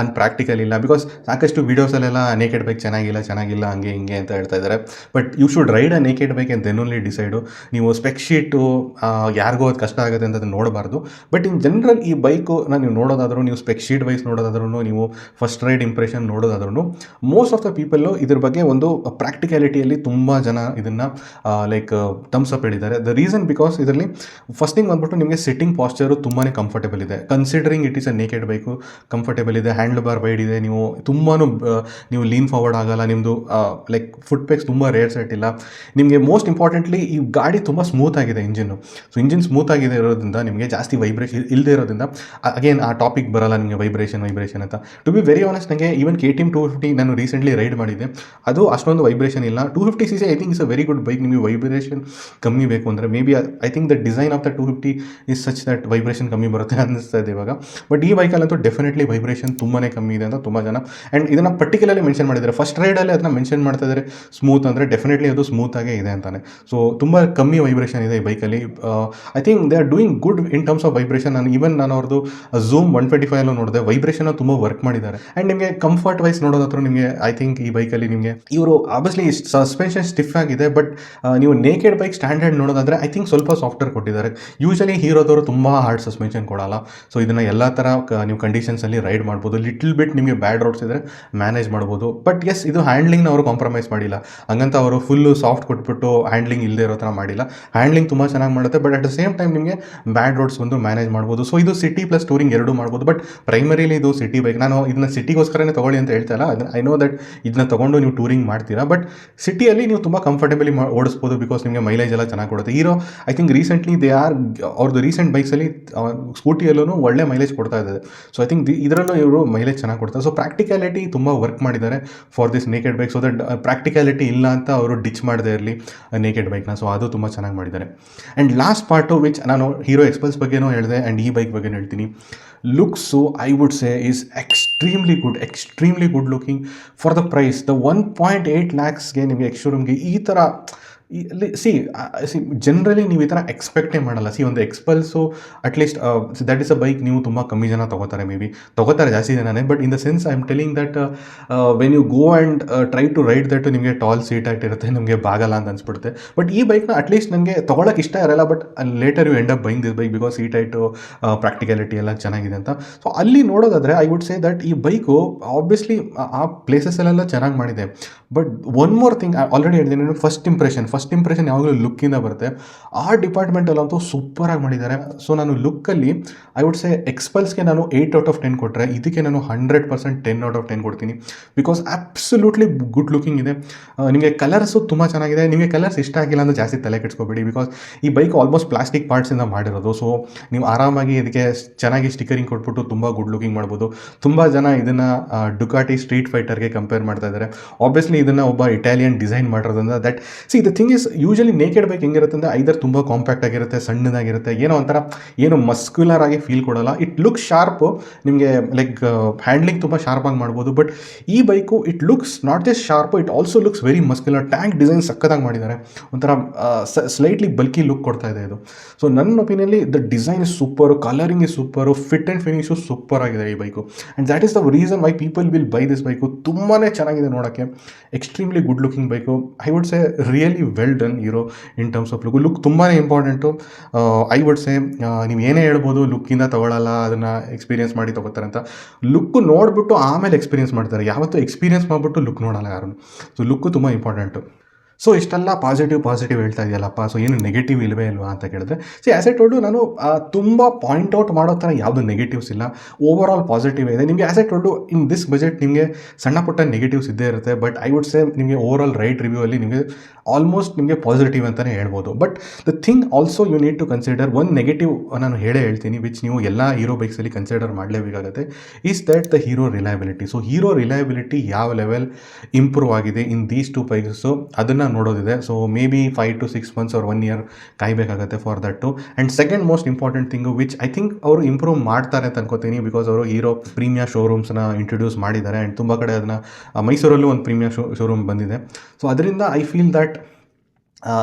ಅನ್ಪ್ರಾಕ್ಟಿಕಲ್ ಇಲ್ಲ. ಬಿಕಾಸ್ ಸಾಕಷ್ಟು ವೀಡಿಯೋಸಲ್ಲೆಲ್ಲ ನೇಕೆಡ್ ಬೈಕ್ ಚೆನ್ನಾಗಿಲ್ಲ ಹಂಗೆ ಹಿಂಗೆ ಅಂತ ಹೇಳ್ತಾ ಇದ್ದಾರೆ. But you should ride a naked bike and then only decide. ನೀವು ಸ್ಪೆಕ್ ಶೀಟು ಯಾರಿಗೂ ಅದು ಕಷ್ಟ ಆಗುತ್ತೆ ಅಂತ ಅದನ್ನು ನೋಡಬಾರ್ದು. ಬಟ್ ಇನ್ ಜನರಲ್ ಈ ಬೈಕು ನೀವು ನೋಡೋದಾದ್ರೂ, ನೀವು ಸ್ಪೆಕ್ ಶೀಟ್ ವೈಸ್ ನೋಡೋದಾದ್ರೂ, ನೀವು ಫಸ್ಟ್ ರೈಡ್ ಇಂಪ್ರೆಷನ್ ನೋಡೋದಾದ್ರೂ, ಮೋಸ್ಟ್ ಆಫ್ ದ ಪೀಪಲ್ಲು ಇದ್ರ ಬಗ್ಗೆ ಒಂದು ಪ್ರಾಕ್ಟಿಕ್ಯಾಲಿಟಿಯಲ್ಲಿ ತುಂಬ ಜನ ಇದನ್ನು ಲೈಕ್ ಥಮ್ಸ್ ಅಪ್ ಹೇಳಿದ್ದಾರೆ. ದ ರೀಸನ್ ಬಿಕಾಸ್ ಇದರಲ್ಲಿ ಫಸ್ಟ್ ಥಿಂಗ್ ಬಂದ್ಬಿಟ್ಟು ನಿಮಗೆ ಸಿಟ್ಟಿಂಗ್ ಪಾಸ್ಚರು ತುಂಬಾ ಕಂಫರ್ಟೇಬಲ್ ಇದೆ. Considering it is a naked bike, comfortable ಇದೆ, ಹ್ಯಾಂಡಲ್ ಬಾರ್ ವೈಡ್ ಇದೆ, ತುಂಬಾ ನೀವು ಲೀನ್ ಫಾರ್ವರ್ಡ್ ಆಗಲ್ಲ, ನಿಮ್ಮದು ಲೈಕ್ ಫುಟ್ ಪೇಕ್ಸ್ ತುಂಬ ರೇರ್ ಸೆಟ್ ಇಲ್ಲ. ನಿಮಗೆ ಮೋಸ್ಟ್ ಇಂಪಾರ್ಟೆಂಟ್ಲಿ ಈ ಗಾಡಿ ತುಂಬ ಸ್ಮೂತ್ ಆಗಿದೆ ಇಂಜಿನ್ನು. ಸೊ ಇಂಜಿನ್ ಸ್ಮೂತ್ ಆಗಿದೆ ಇರೋದ್ರಿಂದ ನಿಮಗೆ ಜಾಸ್ತಿ ವೈಬ್ರೇಷನ್ ಇಲ್ಲದೆ ಇರೋದ್ರಿಂದ ಅಗೇನ್ ಆ ಟಾಪಿಕ್ ಬರಲ್ಲ ನಿಮಗೆ ವೈಬ್ರೇಷನ್ ಅಂತ. ಟು ಬಿ ವೆರಿ ಆನೆಸ್ಟ್, ನನಗೆ ಈವನ್ KTM 250 ನಾನು ರೀಸೆಂಟ್ಲಿ ರೈಡ್ ಮಾಡಿದ್ದೆ, ಅದು ಅಷ್ಟೊಂದು ವೈಬ್ರೇಷನ್ ಇಲ್ಲ. 250cc I think is a very good bike. ನಿಮಗೆ ವೈಬ್ರೇಷನ್ ಕಮ್ಮಿ ಬೇಕು ಅಂದರೆ may be I think the design of the 250 is such that vibration ಕಮ್ಮಿ ಬರುತ್ತೆ ಅನ್ನಿಸ್ತಾ ಇದೆ ಇವಾಗ. ಬಟ್ ಈ ಬೈಕಲ್ಲಂತೂ ಡೆಫಿನೆಟ್ಲಿ ವೈಬ್ರೇಷನ್ ತುಂಬಾ ಕಮ್ಮಿ ಇದೆ ಅಂತ ತುಂಬ ಜನ, ಆ್ಯಂಡ್ ಇದನ್ನು ಪರ್ಟಿಕ್ಯುಲರ್ಲಿ ಮೆನ್ಷನ್ ಮಾಡಿದ್ದಾರೆ. ಫಸ್ಟ್ ರೈಡಲ್ಲಿ ಅದನ್ನ ಮೆನ್ಷನ್ ಮಾಡ್ತಾ ಇದ್ದಾರೆ ಸ್ಮೂತ್ ಅಂದರೆ, ಡೆಫಿನೆಟ್ಲಿ ಅದು ಸ್ಮೂತಾಗೇ ಇದೆ ಅಂತಾನೆ. ಸೊ ತುಂಬ ಕಮ್ಮಿ ವೈಬ್ರೇಷನ್ ಇದೆ ಈ ಬೈಕಲ್ಲಿ. I think they are doing good in terms of vibration. ನಾನು ಅವ್ರದ್ದು ಝೂಮ್ 125 ನೋಡಿದೆ, ವೈಬ್ರೇಷನ್ ತುಂಬ ವರ್ಕ್ ಮಾಡಿದ್ದಾರೆ. ಆ್ಯಂಡ್ ನಿಮಗೆ ಕಂಫರ್ಟ್ ವೈಸ್ ನೋಡೋದಾದ್ರೂ ನಿಮಗೆ ಐ ಥಿಂಕ್ ಈ ಬೈಕಲ್ಲಿ ನಿಮಗೆ ಇವರು ಆಬ್ವಿಯಸ್ಲಿ ಸಸ್ಪೆನ್ಷನ್ ಸ್ಟಿಫ್ ಆಗಿದೆ, ಬಟ್ ನೀವು ನೇಕೆಡ್ ಬೈಕ್ ಸ್ಟ್ಯಾಂಡರ್ಡ್ ನೋಡೋದಾದರೆ ಐ ಥಿಂಕ್ ಸ್ವಲ್ಪ ಸಾಫ್ಟ್ವೇರ್ ಕೊಟ್ಟಿದ್ದಾರೆ. ಯೂಶಲಿ ಹೀರೋದವರು ತುಂಬ ಹಾರ್ಡ್ ಸಸ್ಪೆನ್ಷನ್ ಕೊಡಲ್ಲ. ಸೊ ಇದನ್ನು ಎಲ್ಲ ಥರ ನೀವು ಕಂಡೀಷನ್ಸಲ್ಲಿ ರೈಡ್ ಮಾಡ್ಬೋದು. ಲಿಟಲ್ ಬಿಟ್ ನಿಮಗೆ ಬ್ಯಾಡ್ ರೋಡ್ಸ್ ಇದ್ದರೆ ಮ್ಯಾನೇಜ್ ಮಾಡ್ಬೋದು. ಬಟ್ ಎಸ್, ಇದು ಹ್ಯಾಂಡ್ಲಿಂಗ್ನ ಅವರು ಕಾಂಪ್ರಮೈಸ್ ಮಾಡಿಲ್ಲ, ಹಂಗಂತ ಅವರು ಫುಲ್ಲು ಸಾಫ್ಟ್ ಕೊಟ್ಬಿಟ್ಟು ಹ್ಯಾಂಡ್ಲಿಂಗ್ ಇಲ್ಲದೆ ಇರೋ ಥರ ಮಾಡಿಲ್ಲ. ಹ್ಯಾಂಡ್ಲಿಂಗ್ ತುಂಬ ಚೆನ್ನಾಗಿ ಮಾಡುತ್ತೆ, but at the same time ನಿಮಗೆ ಬ್ಯಾಡ್ ರೋಡ್ಸ್ ಒಂದು ಮ್ಯಾನೇಜ್ ಮಾಡ್ಬೋದು. ಸೊ ಇದು ಸಿಟಿ ಪ್ಲಸ್ ಟೂರಿಂಗ್ ಎರಡೂ ಮಾಡ್ಬೋದು. ಬಟ್ ಪ್ರೈಮರಿಲಿ ಇದು ಸಿಟಿ ಬೈಕ್. ನಾನು ಇದನ್ನ ಸಿಟಿಗೋಸ್ಕರನೇ ತೊಗೊಳ್ಳಿ ಅಂತ ಹೇಳ್ತಾ ಇಲ್ಲ, ಐ ನೋ ದಟ್ ಇದನ್ನ ತೊಗೊಂಡು ನೀವು ಟೂರಿಂಗ್ ಮಾಡ್ತೀರಾ, ಬಟ್ ಸಿಟಿಯಲ್ಲಿ ನೀವು ತುಂಬ ಕಂಫರ್ಟೇಬಲಿ ಓಡಿಸ್ಬೋದು. ಬಿಕಾಸ್ ನಿಮಗೆ ಮೈಲೇಜ್ ಎಲ್ಲ ಚೆನ್ನಾಗಿ ಕೊಡುತ್ತೆ. ಹೀರೋ ಐ ಥಿಂಕ್ ರೀಸೆಂಟ್ಲಿ ಅವ್ರದ್ದು ರೀಸೆಂಟ್ ಬೈಕ್ಸಲ್ಲಿ ಸ್ಕೂಟಿಯಲ್ಲೂ ಒಳ್ಳೆ ಮೈಲೇಜ್ ಕೊಡ್ತಾ ಇದ್ದಾರೆ. ಸೊ ಐ ಥಿಂಕ್ ಇದರಲ್ಲೂ ಇವರು ಮೈಲೇಜ್ ಚೆನ್ನಾಗಿ ಕೊಡ್ತಾರೆ. ಸೊ ಪ್ರಾಕ್ಟಿಕ್ಯಾಲಿಟಿ ತುಂಬ ವರ್ಕ್ ಮಾಡಿದ್ದಾರೆ for this naked bike. So that practicality ಇಲ್ಲ ಅಂತ ಅವರು ಡಿಚ್ ಮಾಡದೇ ಇರಲಿ ನೇಕೆಡ್ ಬೈಕ್ನ. ಸೊ ಅದು ತುಂಬ ಚೆನ್ನಾಗಿ ಮಾಡಿದ್ದಾರೆ. ಆ್ಯಂಡ್ ಲಾಸ್ಟ್ ಪಾರ್ಟು ವಿಚ್ ನಾನು ಹೀರೋ ಎಕ್ಸ್ಪಲ್ಸ್ ಬಗ್ಗೆನೂ ಹೇಳಿದೆ ಆ್ಯಂಡ್ ಈ ಬೈಕ್ ಬಗ್ಗೆ ಹೇಳ್ತೀನಿ. Looks I would say is extremely good looking for the price. The 1.8 ಲ್ಯಾಕ್ಸ್ಗೆ ನಿಮಗೆ ಎಕ್ಸ್ ಶೋರೂಮ್ಗೆ ಈ ಥರ ಸಿ ಜನರಲಿ ನೀವು ಈ ಥರ ಎಕ್ಸ್ಪೆಕ್ಟೇ ಮಾಡಲ್ಲ. ಒಂದು XPulse at least that is a bike ನೀವು ತುಂಬ ಕಮ್ಮಿ ಜನ ತೊಗೋತಾರೆ, ಮೇ ಬಿ ತೊಗೋತಾರೆ ಜಾಸ್ತಿ ಜನನೇ. But in the sense I am telling that when you go and try to ride that ನಿಮಗೆ ಟಾಲ್ ಸೀಟ್ ಆಗಿರುತ್ತೆ, ನಿಮಗೆ ಬಾಗಲ್ಲ ಅಂತ ಅನ್ಸ್ಬಿಡುತ್ತೆ. ಬಟ್ ಈ ಬೈಕ್ನ ಅಟ್ಲೀಸ್ಟ್ ನನಗೆ ತೊಗೊಳಕ್ಕೆ ಇಷ್ಟ ಇರಲ್ಲ, but later you end up buying this bike because seat height practicality ಎಲ್ಲ ಚೆನ್ನಾಗಿದೆ ಅಂತ. ಸೊ ಅಲ್ಲಿ ನೋಡೋದಾದರೆ ಐ ವುಡ್ ಸೇ ದಟ್ ಈ ಬೈಕು ಆಬ್ವಿಯಸ್ಲಿ ಆ ಪ್ಲೇಸಸ್ಸಲ್ಲೆಲ್ಲ ಚೆನ್ನಾಗಿ ಮಾಡಿದೆ. But one more thing already ಹೇಳಿದ್ದೀನಿ, ಫಸ್ಟ್ ಇಂಪ್ರೆಷನ್ ಯಾವಾಗಲೂ ಲುಕ್ಕಿಂದ ಬರುತ್ತೆ. ಆ ಡಿಪಾರ್ಟ್ಮೆಂಟಲ್ಲಂತೂ ಸೂಪರಾಗಿ ಮಾಡಿದ್ದಾರೆ. ಸೊ ನಾನು ಲುಕ್ಕಲ್ಲಿ ಐ ವುಡ್ ಸೇ ಎಕ್ಸ್ಪಲ್ಸ್ಗೆ ನಾನು 8/10 ಕೊಟ್ಟರೆ, ಇದಕ್ಕೆ ನಾನು 100% 10/10 ಕೊಡ್ತೀನಿ. ಬಿಕಾಸ್ ಆಬ್ಸಲ್ಯೂಟ್ಲಿ ಗುಡ್ ಲುಕಿಂಗ್ ಇದೆ. ನಿಮಗೆ ಕಲರ್ಸು ತುಂಬ ಚೆನ್ನಾಗಿದೆ. ನಿಮಗೆ ಕಲರ್ಸ್ ಇಷ್ಟ ಆಗಿಲ್ಲ ಅಂದರೆ ಜಾಸ್ತಿ ತಲೆ ಕೆಡಿಸ್ಕೋಬೇಡಿ, ಬಿಕಾಸ್ ಈ ಬೈಕ್ ಆಲ್ಮೋಸ್ಟ್ ಪ್ಲಾಸ್ಟಿಕ್ ಪಾರ್ಟ್ಸಿಂದ ಮಾಡಿರೋದು. ಸೊ ನೀವು ಆರಾಮಾಗಿ ಇದಕ್ಕೆ ಚೆನ್ನಾಗಿ ಸ್ಟಿಕರಿಂಗ್ ಕೊಟ್ಬಿಟ್ಟು ತುಂಬ ಗುಡ್ ಲುಕಿಂಗ್ ಮಾಡ್ಬೋದು. ತುಂಬ ಜನ ಇದನ್ನು ಡುಕಾಟಿ ಸ್ಟ್ರೀಟ್ ಫೈಟರ್ಗೆ ಕಂಪೇರ್ ಮಾಡ್ತಾ ಇದ್ದಾರೆ. ಆಬ್ವಿಯಸ್ಲಿ ಇದನ್ನು ಒಬ್ಬ ಇಟಾಲಿಯನ್ ಡಿಸೈನ್ ಮಾಡಿರೋದ್ರಿಂದ that the thing is usually naked bike ಹೆಂಗಿರುತ್ತೆ ಅಂದರೆ ಐದರ್ ತುಂಬ ಕಾಂಪ್ಯಾಕ್ಟ್ ಆಗಿರುತ್ತೆ, ಸಣ್ಣದಾಗಿರುತ್ತೆ, ಏನೋ ಒಂಥರ ಏನು ಮಸ್ಕ್ಯುಲರ್ ಆಗಿ ಫೀಲ್ ಕೊಡಲ್ಲ. ಇಟ್ ಲುಕ್ ಶಾರ್ಪು, ನಿಮಗೆ ಲೈಕ್ ಹ್ಯಾಂಡ್ಲಿಂಗ್ ತುಂಬ ಶಾರ್ಪಾಗಿ ಮಾಡ್ಬೋದು. ಬಟ್ ಈ bike it looks not just sharp, it also looks very muscular. Tank design ಸಕ್ಕತ್ತಾಗಿ ಮಾಡಿದ್ದಾರೆ, ಒಂಥರ ಸ್ಲೈಟ್ಲಿ ಬಲ್ಕಿ ಲುಕ್ ಕೊಡ್ತಾ ಇದೆ ಇದು. ಸೊ ನನ್ನ ಒಪಿನಿಯನ್ಲಿ the design is super, colouring is super, fit and finish super ಆಗಿದೆ ಈ bike. And that is the reason why people will buy this bike. ತುಂಬಾ ಚೆನ್ನಾಗಿದೆ ನೋಡೋಕ್ಕೆ, extremely good looking bike. I would say really well done Hero in terms of look ತುಂಬಾ important. I would say ನೀವು ಏನೇ ಹೇಳ್ಬೋದು ಲುಕ್ಕಿಂದ ತೊಗೊಳ್ಳಲ್ಲ, ಅದನ್ನು experience ಮಾಡಿ ತೊಗೋತಾರೆ ಅಂತ. ಲುಕ್ಕು ನೋಡಿಬಿಟ್ಟು ಆಮೇಲೆ ಎಕ್ಸ್ಪೀರಿಯನ್ಸ್ ಮಾಡ್ತಾರೆ, ಯಾವತ್ತೂ ಎಕ್ಸ್ಪೀರಿಯನ್ಸ್ ಮಾಡಿಬಿಟ್ಟು ಲುಕ್ ನೋಡಲ್ಲ ಯಾರು. ಸೊ ಲುಕ್ಕು ತುಂಬ ಇಂಪಾರ್ಟೆಂಟು. ಸೊ ಇಷ್ಟೆಲ್ಲ ಪಾಸಿಟಿವ್ ಹೇಳ್ತಾ ಇದೆಯಲ್ಲಪ್ಪ, ಸೊ ಏನು ನೆಗೆಟಿವ್ ಇಲ್ಲವೇ ಇಲ್ವಾ ಅಂತ ಕೇಳಿದ್ರೆ, ಆ್ಯಸ್ ಐ ಟೋಲ್ಡು, ನಾನು ತುಂಬ ಪಾಯಿಂಟ್ಔಟ್ ಮಾಡೋ ಥರ ಯಾವುದು ನೆಗೆಟಿವ್ಸ್ ಇಲ್ಲ, ಓವರ್ ಆಲ್ ಪಾಸಿಟಿವ್ ಇದೆ. ನಿಮಗೆ as I told in this budget ನಿಮಗೆ ಸಣ್ಣ ಪುಟ್ಟ ನೆಗೆಟಿವ್ಸ್ ಇದ್ದೇ ಇರುತ್ತೆ. ಬಟ್ ಐ ವುಡ್ ಸೇ ನಿಮಗೆ ಓವರ್ ಆಲ್ ರೈಟ್ ರಿವ್ಯೂ ಅಲ್ಲಿ ನಿಮಗೆ ಆಲ್ಮೋಸ್ಟ್ ನಿಮಗೆ ಪಾಸಿಟಿವ್ ಅಂತಲೇ ಹೇಳ್ಬೋದು. But the thing also you need to consider, ಒಂದು ನೆಗೆಟಿವ್ ನಾನು ಹೇಳ್ತೀನಿ ವಿಚ್ ನೀವು ಎಲ್ಲ ಹೀರೋ ಬೈಕ್ಸಲ್ಲಿ ಕನ್ಸಿಡರ್ ಮಾಡಲೇಬೇಕಾಗುತ್ತೆ, is that the Hero reliability. So Hero reliability ಯಾವ ಲೆವೆಲ್ ಇಂಪ್ರೂವ್ ಆಗಿದೆ ಇನ್ ದೀಸ್ ಟು ಬೈಕ್ಸು ಅದನ್ನು ನೋಡೋದಿದೆ. So maybe 5 to 6 months or 1 year ಕಾಯಬೇಕಾಗುತ್ತೆ for that too. And second most important thing which I think ಅವರು ಇಂಪ್ರೂವ್ ಮಾಡ್ತಾರೆ ಅಂತ ಅನ್ಕೋತೀನಿ, ಬಿಕಾಸ್ ಅವರು ಹೀರೋ ಪ್ರೀಮಿಯರ್ ಶೋರೂಮ್ಸ್ನ ಇಂಟ್ರೊಡ್ಯೂಸ್ ಮಾಡಿದ್ದಾರೆ. ಆ್ಯಂಡ್ ತುಂಬ ಕಡೆ ಅದನ್ನು ಮೈಸೂರಲ್ಲೂ ಒಂದು ಪ್ರೀಮಿಯರ್ ಶೋರೂಮ್ ಬಂದಿದೆ. ಸೊ ಅದರಿಂದ I feel that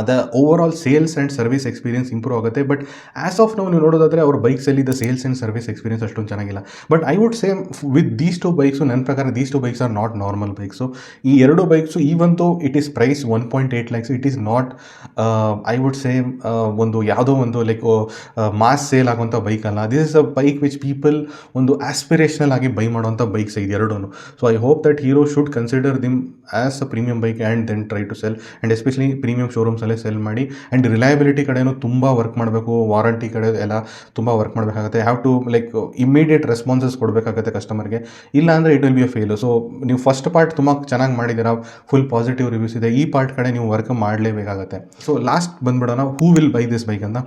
the overall sales and service experience improve ಆಗುತ್ತೆ. ಬಟ್ ಆ್ಯಸ್ ಆಫ್ ನಾವು ನೀವು ನೋಡೋದಾದರೆ ಅವ್ರ ಬೈಕ್ಸಲ್ಲಿ the sales and service experience ಅಷ್ಟೊಂದು ಚೆನ್ನಾಗಿಲ್ಲ. But I would say with these two bikes ನನ್ನ ಪ್ರಕಾರ these two bikes are not normal bikes. ಈ ಎರಡು bikes even though it is price 1.8 lakhs, it is not I would say ಒಂದು ಯಾವುದೋ ಒಂದು like mass sale ಆಗುವಂಥ bike ಅಲ್ಲ. This is a bike which people ಒಂದು ಆಸ್ಪಿರೇಷನಲ್ ಆಗಿ buy ಮಾಡುವಂಥ ಬೈಕ್ಸ್ ಇದು ಎರಡೂ. So I hope that Hero should consider them as a premium bike and then try to sell, and especially premium ಶೋರೂಮ್ಸಲ್ಲೇ sell ಮಾಡಿ. And reliability ಕಡೆಯೂ ತುಂಬ work ಮಾಡಬೇಕು, ವಾರಂಟಿ ಕಡೆ ಎಲ್ಲ ತುಂಬ ವರ್ಕ್ ಮಾಡಬೇಕಾಗುತ್ತೆ. Have to like immediate responses ಕೊಡಬೇಕಾಗುತ್ತೆ ಕಸ್ಟಮರ್ಗೆ, ಇಲ್ಲ ಅಂದರೆ it will be a fail. So ನೀವು ಫಸ್ಟ್ ಪಾರ್ಟ್ ತುಂಬ ಚೆನ್ನಾಗಿ ಮಾಡಿದ್ದೀರಾ, ಫುಲ್ ಪಾಸಿಟಿವ್ ರಿವ್ಯೂಸ್ ಇದೆ, ಈ ಪಾರ್ಟ್ ಕಡೆ ನೀವು ವರ್ಕ್ ಮಾಡಲೇಬೇಕಾಗುತ್ತೆ. ಸೊ ಲಾಸ್ಟ್ ಬಂದ್ಬಿಡೋಣ, who will buy this bike ಅಂತ.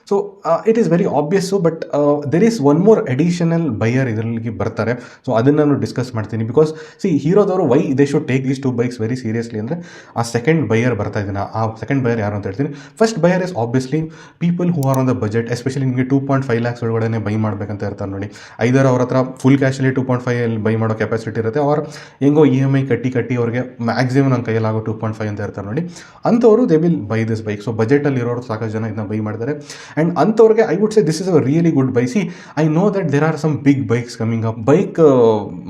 So it is very obvious, but there is one more additional buyer ಇದರಲ್ಲಿ ಬರ್ತಾರೆ. ಸೊ ಅದನ್ನು ನಾನು ಡಿಸ್ಕಸ್ ಮಾಡ್ತೀನಿ, ಬಿಕಾಸ್ ಹೀರೋದವರು why they should take these two bikes very seriously ಅಂದರೆ ಆ ಸೆಕೆಂಡ್ ಬೈಯರ್ ಬರ್ತಾ ಇದ್ದೀನಿ. ಆ ಸೆಕೆಂಡ್ ಬೈಯರ್ ಯಾರು ಅಂತ ಹೇಳ್ತೀನಿ. First buyer is obviously people who R on the budget, especially ನಿಮಗೆ 2.5 lakhs ಒಳಗಡೆ ಬೈ ಮಾಡಬೇಕಂತ ಇರ್ತಾರೆ ನೋಡಿ. ಐದರ ಅವ್ರ ಹತ್ರ ಫುಲ್ ಕ್ಯಾಶಲ್ಲಿ 2.5 ಬೈ ಮಾಡೋ ಕೆಪಾಸಿಟಿ ಇರುತ್ತೆ, ಅವ್ರು ಹೆಂಗೋ EMI ಕಟ್ಟಿ ಅವ್ರಿಗೆ ಮ್ಯಾಕ್ಸಿಮಮ್ ನನ್ನ ಕೈಯಲ್ಲಾಗೋ 2.5 ಅಂತ ಇರ್ತಾರೆ ನೋಡಿ. ಅಂಥವರು they will buy this bike. So ಬಜೆಟಲ್ಲಿ ಇರೋರು ಸಾಕಷ್ಟು ಜನ ಇದನ್ನ ಬೈ ಮಾಡ್ತಾರೆ. ಆ್ಯಂಡ್ ಅಂಥವ್ರಿಗೆ I would say this is a really good buy. I know that there are some big bikes coming up. ಬೈಕ್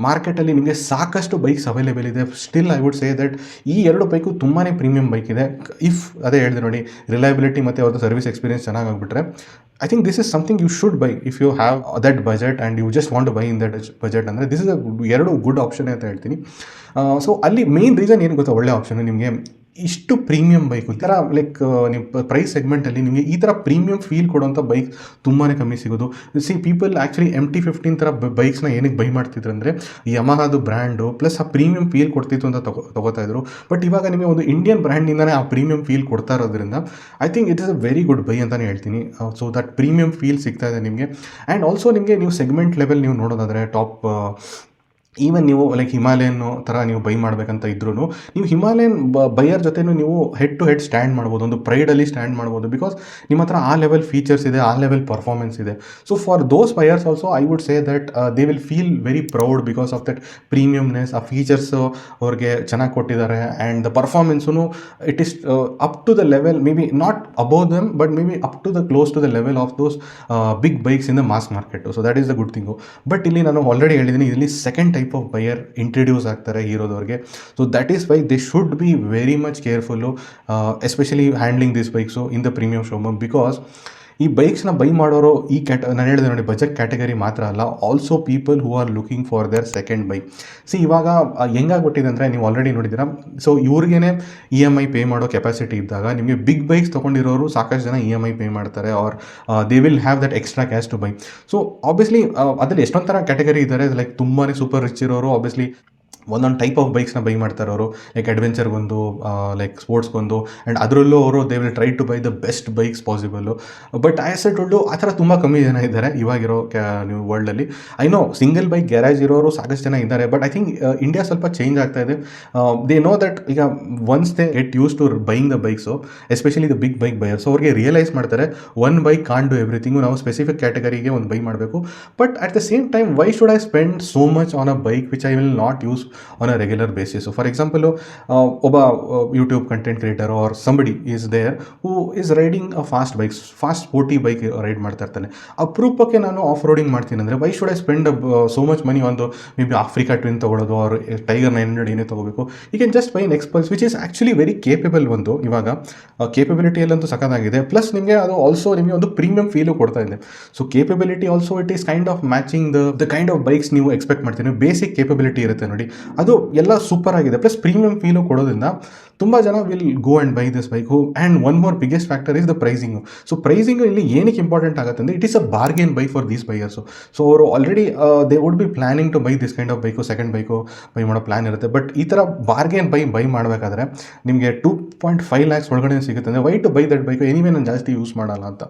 ಮಾರ್ಕೆಟಲ್ಲಿ ನಿಮಗೆ ಸಾಕಷ್ಟು ಬೈಕ್ಸ್ ಅವೈಲೇಬಲ್ ಇದೆ. Still I would say that ಈ ಎರಡು ಬೈಕು ತುಂಬಾ ಪ್ರೀಮಿಯಂ ಬೈಕ್ ಇದೆ. ಇಫ್ ಅದೇ ಹೇಳಿದೆ ನೋಡಿ, ರಿಲಯಬಿಲಿಟಿ ಮತ್ತು ಅವ್ರದ್ದು ಸರ್ವಿಸ್ ಎಕ್ಸ್ಪೀರಿಯನ್ಸ್ ಚೆನ್ನಾಗಾಗ್ಬಿಟ್ರೆ I think this is something you should buy if you have that budget and you just want to buy in that budget. ಅಂದರೆ ದಿಸ್ ಇಸ್ ಎರಡು ಗುಡ್ ಆಪ್ಷನ್ ಅಂತ ಹೇಳ್ತೀನಿ. ಸೊ ಅಲ್ಲಿ ಮೇನ್ ರೀಸನ್ ಏನು ಗೊತ್ತಾ, ಒಳ್ಳೆ option ನಿಮಗೆ ಇಷ್ಟು ಪ್ರೀಮಿಯಂ ಬೈಕು ಈ ಥರ ಲೈಕ್ ನೀವು ಪ್ರೈಸ್ ಸೆಗ್ಮೆಂಟಲ್ಲಿ ನಿಮಗೆ ಈ ಥರ ಪ್ರೀಮಿಯಂ ಫೀಲ್ ಕೊಡೋಂಥ ಬೈಕ್ ತುಂಬಾ ಕಮ್ಮಿ ಸಿಗೋದು. ಪೀಪಲ್ ಆ್ಯಕ್ಚುಲಿ MT-15 ಥರ ಬೈಕ್ಸ್ನ ಏನಕ್ಕೆ ಬೈ ಮಾಡ್ತಿದ್ರು ಅಂದರೆ ಯಮಹಾದು ಬ್ರ್ಯಾಂಡು ಪ್ಲಸ್ ಆ ಪ್ರೀಮಿಯಂ ಫೀಲ್ ಕೊಡ್ತಿತ್ತು ಅಂತ ತೊಗೋತಾ ಇದ್ರು. ಬಟ್ ಇವಾಗ ನಿಮಗೆ ಒಂದು ಇಂಡಿಯನ್ ಬ್ರ್ಯಾಂಡಿಂದನೇ ಆ ಪ್ರೀಮಿಯಂ ಫೀಲ್ ಕೊಡ್ತಾ ಇರೋದ್ರಿಂದ I think it is a very good bye ಅಂತಲೇ ಹೇಳ್ತೀನಿ. ಸೊ ದಟ್ ಪ್ರೀಮಿಯಂ ಫೀಲ್ ಸಿಗ್ತಾ ಇದೆ ನಿಮಗೆ. ಆ್ಯಂಡ್ ಆಲ್ಸೋ ನಿಮಗೆ ನೀವು ಸೆಗ್ಮೆಂಟ್ ಲೆವೆಲ್ ನೀವು ನೋಡೋದಾದರೆ ಟಾಪ್ ಈವನ್ ನೀವು ಲೈಕ್ ಹಿಮಾಲಯನ್ ಥರ ನೀವು ಬೈ ಮಾಡಬೇಕಂತ ಇದ್ರೂ ನೀವು ಹಿಮಾಲಯನ್ ಬೈಯರ್ ಜೊತೆನೂ ನೀವು ಹೆಡ್ ಟು ಹೆಡ್ ಸ್ಟ್ಯಾಂಡ್ ಮಾಡ್ಬೋದು, ಒಂದು ಪ್ರೈಡಲ್ಲಿ ಸ್ಟ್ಯಾಂಡ್ ಮಾಡ್ಬೋದು. ಬಿಕಾಸ್ ನಿಮ್ಮ ಹತ್ರ ಆ ಲೆವೆಲ್ ಫೀಚರ್ಸ್ ಇದೆ, ಆ ಲೆವೆಲ್ ಪರ್ಫಾರ್ಮೆನ್ಸ್ ಇದೆ. So for those buyers also I would say that they will feel very proud because of that premiumness. ಆ ಫೀಚರ್ಸು ಅವ್ರಿಗೆ ಚೆನ್ನಾಗಿ ಕೊಟ್ಟಿದ್ದಾರೆ ಆ್ಯಂಡ್ ದ ಪರ್ಫಾರ್ಮೆನ್ಸೂ it is up to the level, maybe not above them but maybe up to the close to the level of those big bikes in the mass market. So that is the good thing. But ಇಲ್ಲಿ ನಾನು already ಹೇಳಿದ್ದೀನಿ, ಇಲ್ಲಿ second type of buyer introduce ಆಗ್ತಾರೆ ಹೀರೋದವ್ರಿಗೆ. So that is why they should be very much careful, especially handling this bikes in the premium showroom. Because ಈ ಬೈಕ್ಸ್ನ by ಮಾಡೋರು ಈ ನಾನು ಹೇಳಿದೆ ನೋಡಿ, ಬಜೆಟ್ ಕ್ಯಾಟಗರಿ ಮಾತ್ರ ಅಲ್ಲ, also people who are looking for their second bike. ಇವಾಗ ಹೆಂಗಾಗ್ಬಿಟ್ಟಿದೆ ಅಂದರೆ, ನೀವು ಆಲ್ರೆಡಿ ನೋಡಿದ್ದೀರಾ, ಸೊ ಇವ್ರಿಗೇನೆ EMI ಪೇ ಮಾಡೋ ಕೆಪಾಸಿಟಿ ಇದ್ದಾಗ ನಿಮಗೆ ಬಿಗ್ ಬೈಕ್ಸ್ ತೊಗೊಂಡಿರೋರು ಸಾಕಷ್ಟು ಜನ EMI ಪೇ ಮಾಡ್ತಾರೆ, are they will have that extra cash to buy. So obviously ಅದರಲ್ಲಿ ಎಷ್ಟೊಂದು ಥರ ಕ್ಯಾಟಗರಿ ಇದ್ದಾರೆ. ಲೈಕ್ ತುಂಬಾ ಸೂಪರ್ ರಿಚ್ ಇರೋರು ಆಬ್ವಿಯಸ್ಲಿ ಒಂದೊಂದು ಟೈಪ್ ಆಫ್ ಬೈಕ್ಸ್ನ ಬೈ ಮಾಡ್ತಾರೆ ಅವರು, ಲೈಕ್ ಅಡ್ವೆಂಚರ್ಗೊಂದು, ಲೈಕ್ ಸ್ಪೋರ್ಟ್ಸ್ಗೊಂದು, ಆ್ಯಂಡ್ ಅದರಲ್ಲೂ ಅವರು they will try to buy the best bikes possible. But I said to ಆ ಥರ ತುಂಬ ಕಮ್ಮಿ ಜನ ಇದ್ದಾರೆ ಇವಾಗಿರೋ ನೀವು ವರ್ಲ್ಡಲ್ಲಿ. I know single bike garage ಇರೋರು ಸಾಕಷ್ಟು ಜನ ಇದ್ದಾರೆ, ಬಟ್ ಐ ಥಿಂಕ್ ಇಂಡಿಯಾ ಸ್ವಲ್ಪ ಚೇಂಜ್ ಆಗ್ತಾ ಇದೆ. ದೇ ನೋ ದಟ್ ಈಗ once they get used to buying the bikes, especially the big bike buyer. So ಅವ್ರಿಗೆ ರಿಯಲೈಸ್ ಮಾಡ್ತಾರೆ, one bike can't do everything, ನಾವು ಸ್ಪೆಸಿಫಿಕ್ ಕ್ಯಾಟಗರಿಗೆ ಒಂದು ಬೈ ಮಾಡಬೇಕು. But at the same time, why should I spend so much on a bike which I will not use on a regular basis? So for example, ಒಬ್ಬ YouTube content creator or somebody is there who is riding a fast sporty bike ride ಮಾಡ್ತಾ ಇರ್ತಾನೆ. ಅಪರೂಪಕ್ಕೆ ನಾನು off roading ಮಾಡ್ತೀನಿ ಅಂದರೆ, why should I spend so much money ಒಂದು maybe Africa Twin ತೊಗೊಳೋದು or Tiger 900 ಏನೇ ತೊಗೋಬೇಕು? You can just buy an Xpulse which is actually very capable. ಒಂದು ಇವಾಗ ಕೇಪಬಿಲಿಟಿಯಲ್ಲಂತೂ ಸಖತ್ತಾಗಿದೆ, ಪ್ಲಸ್ ನಿಮಗೆ ಅದು ಆಲ್ಸೋ ನಿಮಗೆ ಒಂದು ಪ್ರೀಮಿಯಂ ಫೀಲು ಕೊಡ್ತಾ ಇದೆ. So capability also it is kind of matching the kind of bikes ನೀವು ಎಕ್ಸ್ಪೆಕ್ಟ್ ಮಾಡ್ತೀನಿ. ಬೇಸಿಕ್ ಕೇಪಬಿಲಿಟಿ ಇರುತ್ತೆ ನೋಡಿ, ಅದು ಎಲ್ಲ ಸೂಪರ್ ಆಗಿದೆ, ಪ್ಲಸ್ ಪ್ರೀಮಿಯಂ ಫೀಲು ಕೊಡೋದ್ರಿಂದ ತುಂಬ ಜನ will go and buy this bike. And one more biggest factor is the pricing. So pricing ಇಲ್ಲಿ ಏನಕ್ಕೆ ಇಂಪಾರ್ಟೆಂಟ್ ಆಗುತ್ತೆ ಅಂದರೆ, it is a bargain buy for these buyers. So ಅವರು already they would be planning to buy this kind of bike, second bike buy ಮಾಡೋ plan ಇರುತ್ತೆ. But ಈ ಥರ bargain by ಮಾಡಬೇಕಾದ್ರೆ ನಿಮಗೆ 2.5 lakhs ಒಳಗಡೆ ಸಿಗುತ್ತೆ ಅಂದರೆ, why to buy that bike, anyway ನಾನು ಜಾಸ್ತಿ ಯೂಸ್ ಮಾಡಲ್ಲ ಅಂತ.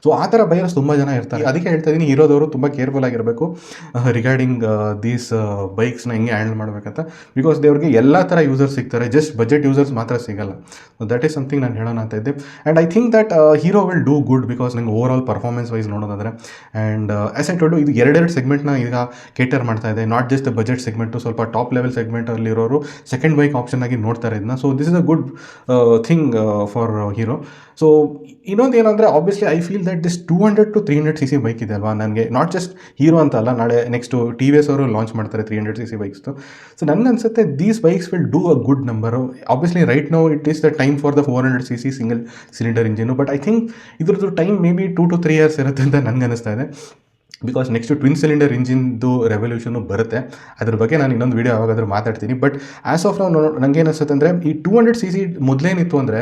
ಸೊ ಆ ಥರ ಬೈಯರ್ಸ್ ತುಂಬ ಜನ ಇರ್ತಾರೆ. ಅದಕ್ಕೆ ಹೇಳ್ತಾ ಇದ್ದೀನಿ, ಹೀರೋದವರು ತುಂಬ ಕೇರ್ಫುಲ್ ಆಗಿರಬೇಕು ರಿಗಾರ್ಡಿಂಗ್ ದೀಸ್ ಬೈಕ್ಸ್ನ ಹೆಂಗೆ ಹ್ಯಾಂಡಲ್ ಮಾಡಬೇಕಂತ. ಬಿಕಾಸ್ ದೇವ್ರಿಗೆ ಎಲ್ಲ ಥರ ಯೂಸರ್ಸ್ ಸಿಗ್ತಾರೆ, ಜಸ್ಟ್ ಬಜೆಟ್ ಯೂಸರ್ಸ್ ಮಾತ್ರ ಸಿಗಲ್ಲ. ದಟ್ ಈಸ್ ಸಮಥಿಂಗ್ ನಾನು ಹೇಳೋಣ ಅಂತ ಇದ್ದೆ. And I think that Hero will do good because ನಂಗೆ ಓವರ್ ಆಲ್ ಪರ್ಫಾರ್ಮೆನ್ಸ್ ವೈಸ್ ನೋಡೋದಾದರೆ. ಆ್ಯಂಡ್ ಆಸ್ ಐ ಟೋಲ್ಡ್, ಇದು ಎರಡೆರಡು ಸೆಗ್ಮೆಂಟ್ನ ಈಗ ಕೇಟರ್ ಮಾಡ್ತಾ ಇದೆ, not just the budget segment, ಸ್ವಲ್ಪ ಟಾಪ್ ಲೆವೆಲ್ ಸೆಗ್ಮೆಂಟಲ್ಲಿರೋರು ಸೆಕೆಂಡ್ ಬೈಕ್ ಆಪ್ಷನ್ ಆಗಿ ನೋಡ್ತಾರೆ ಇದನ್ನ. So this is a good thing for Hero. So ಇನ್ನೊಂದು ಏನಂದರೆ, obviously I feel that this 200 to 300 cc bike ಇದೆ ಅಲ್ವಾ, ನನಗೆ ನಾಟ್ ಜಸ್ಟ್ ಹೀರೋ ಅಂತ ಅಲ್ಲ, ನಾಳೆ ನೆಕ್ಸ್ಟು TVS ಅವರು ಲಾಂಚ್ ಮಾಡ್ತಾರೆ 300 cc ಬೈಕ್ಸ್ದು. ಸೊ ನನಗನ್ಸುತ್ತೆ these bikes will do a good number. Obviously right now it is the time for the 400 cc single cylinder engine, but I think ಇದ್ರದ್ದು time maybe 2 to 3 years ಇರುತ್ತೆ ಅಂತ ನನಗನ್ನಿಸ್ತಾ ಇದೆ. Because next twin cylinder ಇಂಜಿನ್ದು revolution ಬರುತ್ತೆ, ಅದ್ರ ಬಗ್ಗೆ ನಾನು ಇನ್ನೊಂದು ವೀಡಿಯೋ ಯಾವಾಗಾದರೂ ಮಾತಾಡ್ತೀನಿ. ಬಟ್ ಆ್ಯಸ್ ಆಫ್ ನಾವು ನನಗೆ ಏನಿಸುತ್ತೆ ಅಂದರೆ, ಈ 200 cc ಮೊದಲೇನಿತ್ತು ಅಂದರೆ,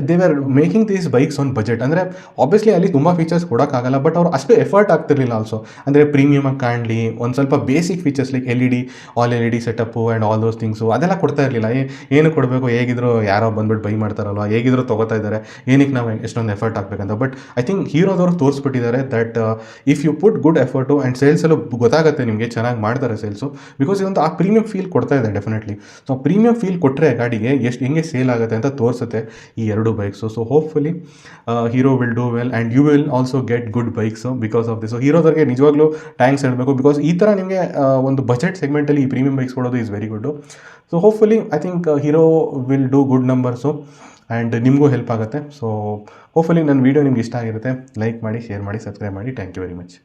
they are making these bikes on budget. ಅಂದರೆ ಆಬ್ವಿಯಸ್ಲಿ ಅಲ್ಲಿ ತುಂಬ ಫೀಚರ್ಸ್ ಕೊಡೋಕ್ಕಾಗಲ್ಲ, ಬಟ್ ಅವ್ರು ಅಷ್ಟು ಎಫರ್ಟ್ ಆಗ್ತಿರಲಿಲ್ಲ ಆಲ್ಸೋ. ಅಂದರೆ ಪ್ರೀಮಿಯಮಾಗಿ ಕಾಣಲಿ, ಒಂದು ಸ್ವಲ್ಪ basic features like LED all LED setup and all those things ಅದೆಲ್ಲ ಕೊಡ್ತಾ ಇರಲಿಲ್ಲ. ಏನು ಕೊಡಬೇಕು, ಹೇಗಿದ್ರು ಯಾರೋ ಬಂದ್ಬಿಟ್ಟು ಬೈ ಮಾಡ್ತಾರಲ್ವ, ಹೇಗಿದ್ರು ತೊಗೋತಾ ಇದ್ದಾರೆ, ಏನಕ್ಕೆ ನಾವು ಎಷ್ಟೊಂದು ಎಫರ್ಟ್ ಹಾಕಬೇಕಂತ. ಬಟ್ ಐ ಥಿಂಕ್ ಹೀರೋದವರು ತೋರಿಸ್ಬಿಟ್ಟಿದ್ದಾರೆ that if you put good effort and ಸೇಲ್ಸಲ್ಲೂ ಗೊತ್ತಾಗುತ್ತೆ ನಿಮಗೆ ಚೆನ್ನಾಗಿ ಮಾಡ್ತಾರೆ ಸೇಲ್ಸು. ಬಿಕಾಸ್ ಇದೊಂದು ಆ ಪ್ರೀಮಿಯಂ ಫೀಲ್ ಕೊಡ್ತಾ ಇದೆ ಡೆಫಿನೆಟ್ಲಿ. ಸೊ ಪ್ರೀಮಿಯಂ ಫೀಲ್ ಕೊಟ್ಟರೆ ಗಾಡಿಗೆ ಎಷ್ಟು ಹೆಂಗೆ ಸೇಲ್ ಆಗುತ್ತೆ ಅಂತ ತೋರಿಸುತ್ತೆ ಈ ಎರಡು bikes. So hopefully Hero will do well and you will also get good bikes because of this. So ಹೀರೋದವ್ರಿಗೆ ನಿಜವಾಗ್ಲೂ ಥ್ಯಾಂಕ್ಸ್ ಹೇಳಬೇಕು, ಬಿಕಾಸ್ ಈ ಥರ ನಿಮಗೆ ಒಂದು ಬಜೆಟ್ ಸೆಗ್ಮೆಂಟಲ್ಲಿ ಈ ಪ್ರೀಮಿಯಂ ಬೈಕ್ಸ್ ಕೊಡೋದು is very good. So hopefully I think Hero will do good numbers and ನಿಮಗೂ ಹೆಲ್ಪ್ ಆಗುತ್ತೆ. ಸೊ ಹೋಪ್ಫುಲಿ ನನ್ನ ವೀಡಿಯೋ ನಿಮ್ಗೆ ಇಷ್ಟ ಆಗಿರುತ್ತೆ. ಲೈಕ್ ಮಾಡಿ, ಶೇರ್ ಮಾಡಿ, ಸಬ್ಸ್ಕ್ರೈಬ್ ಮಾಡಿ. Thank you very much.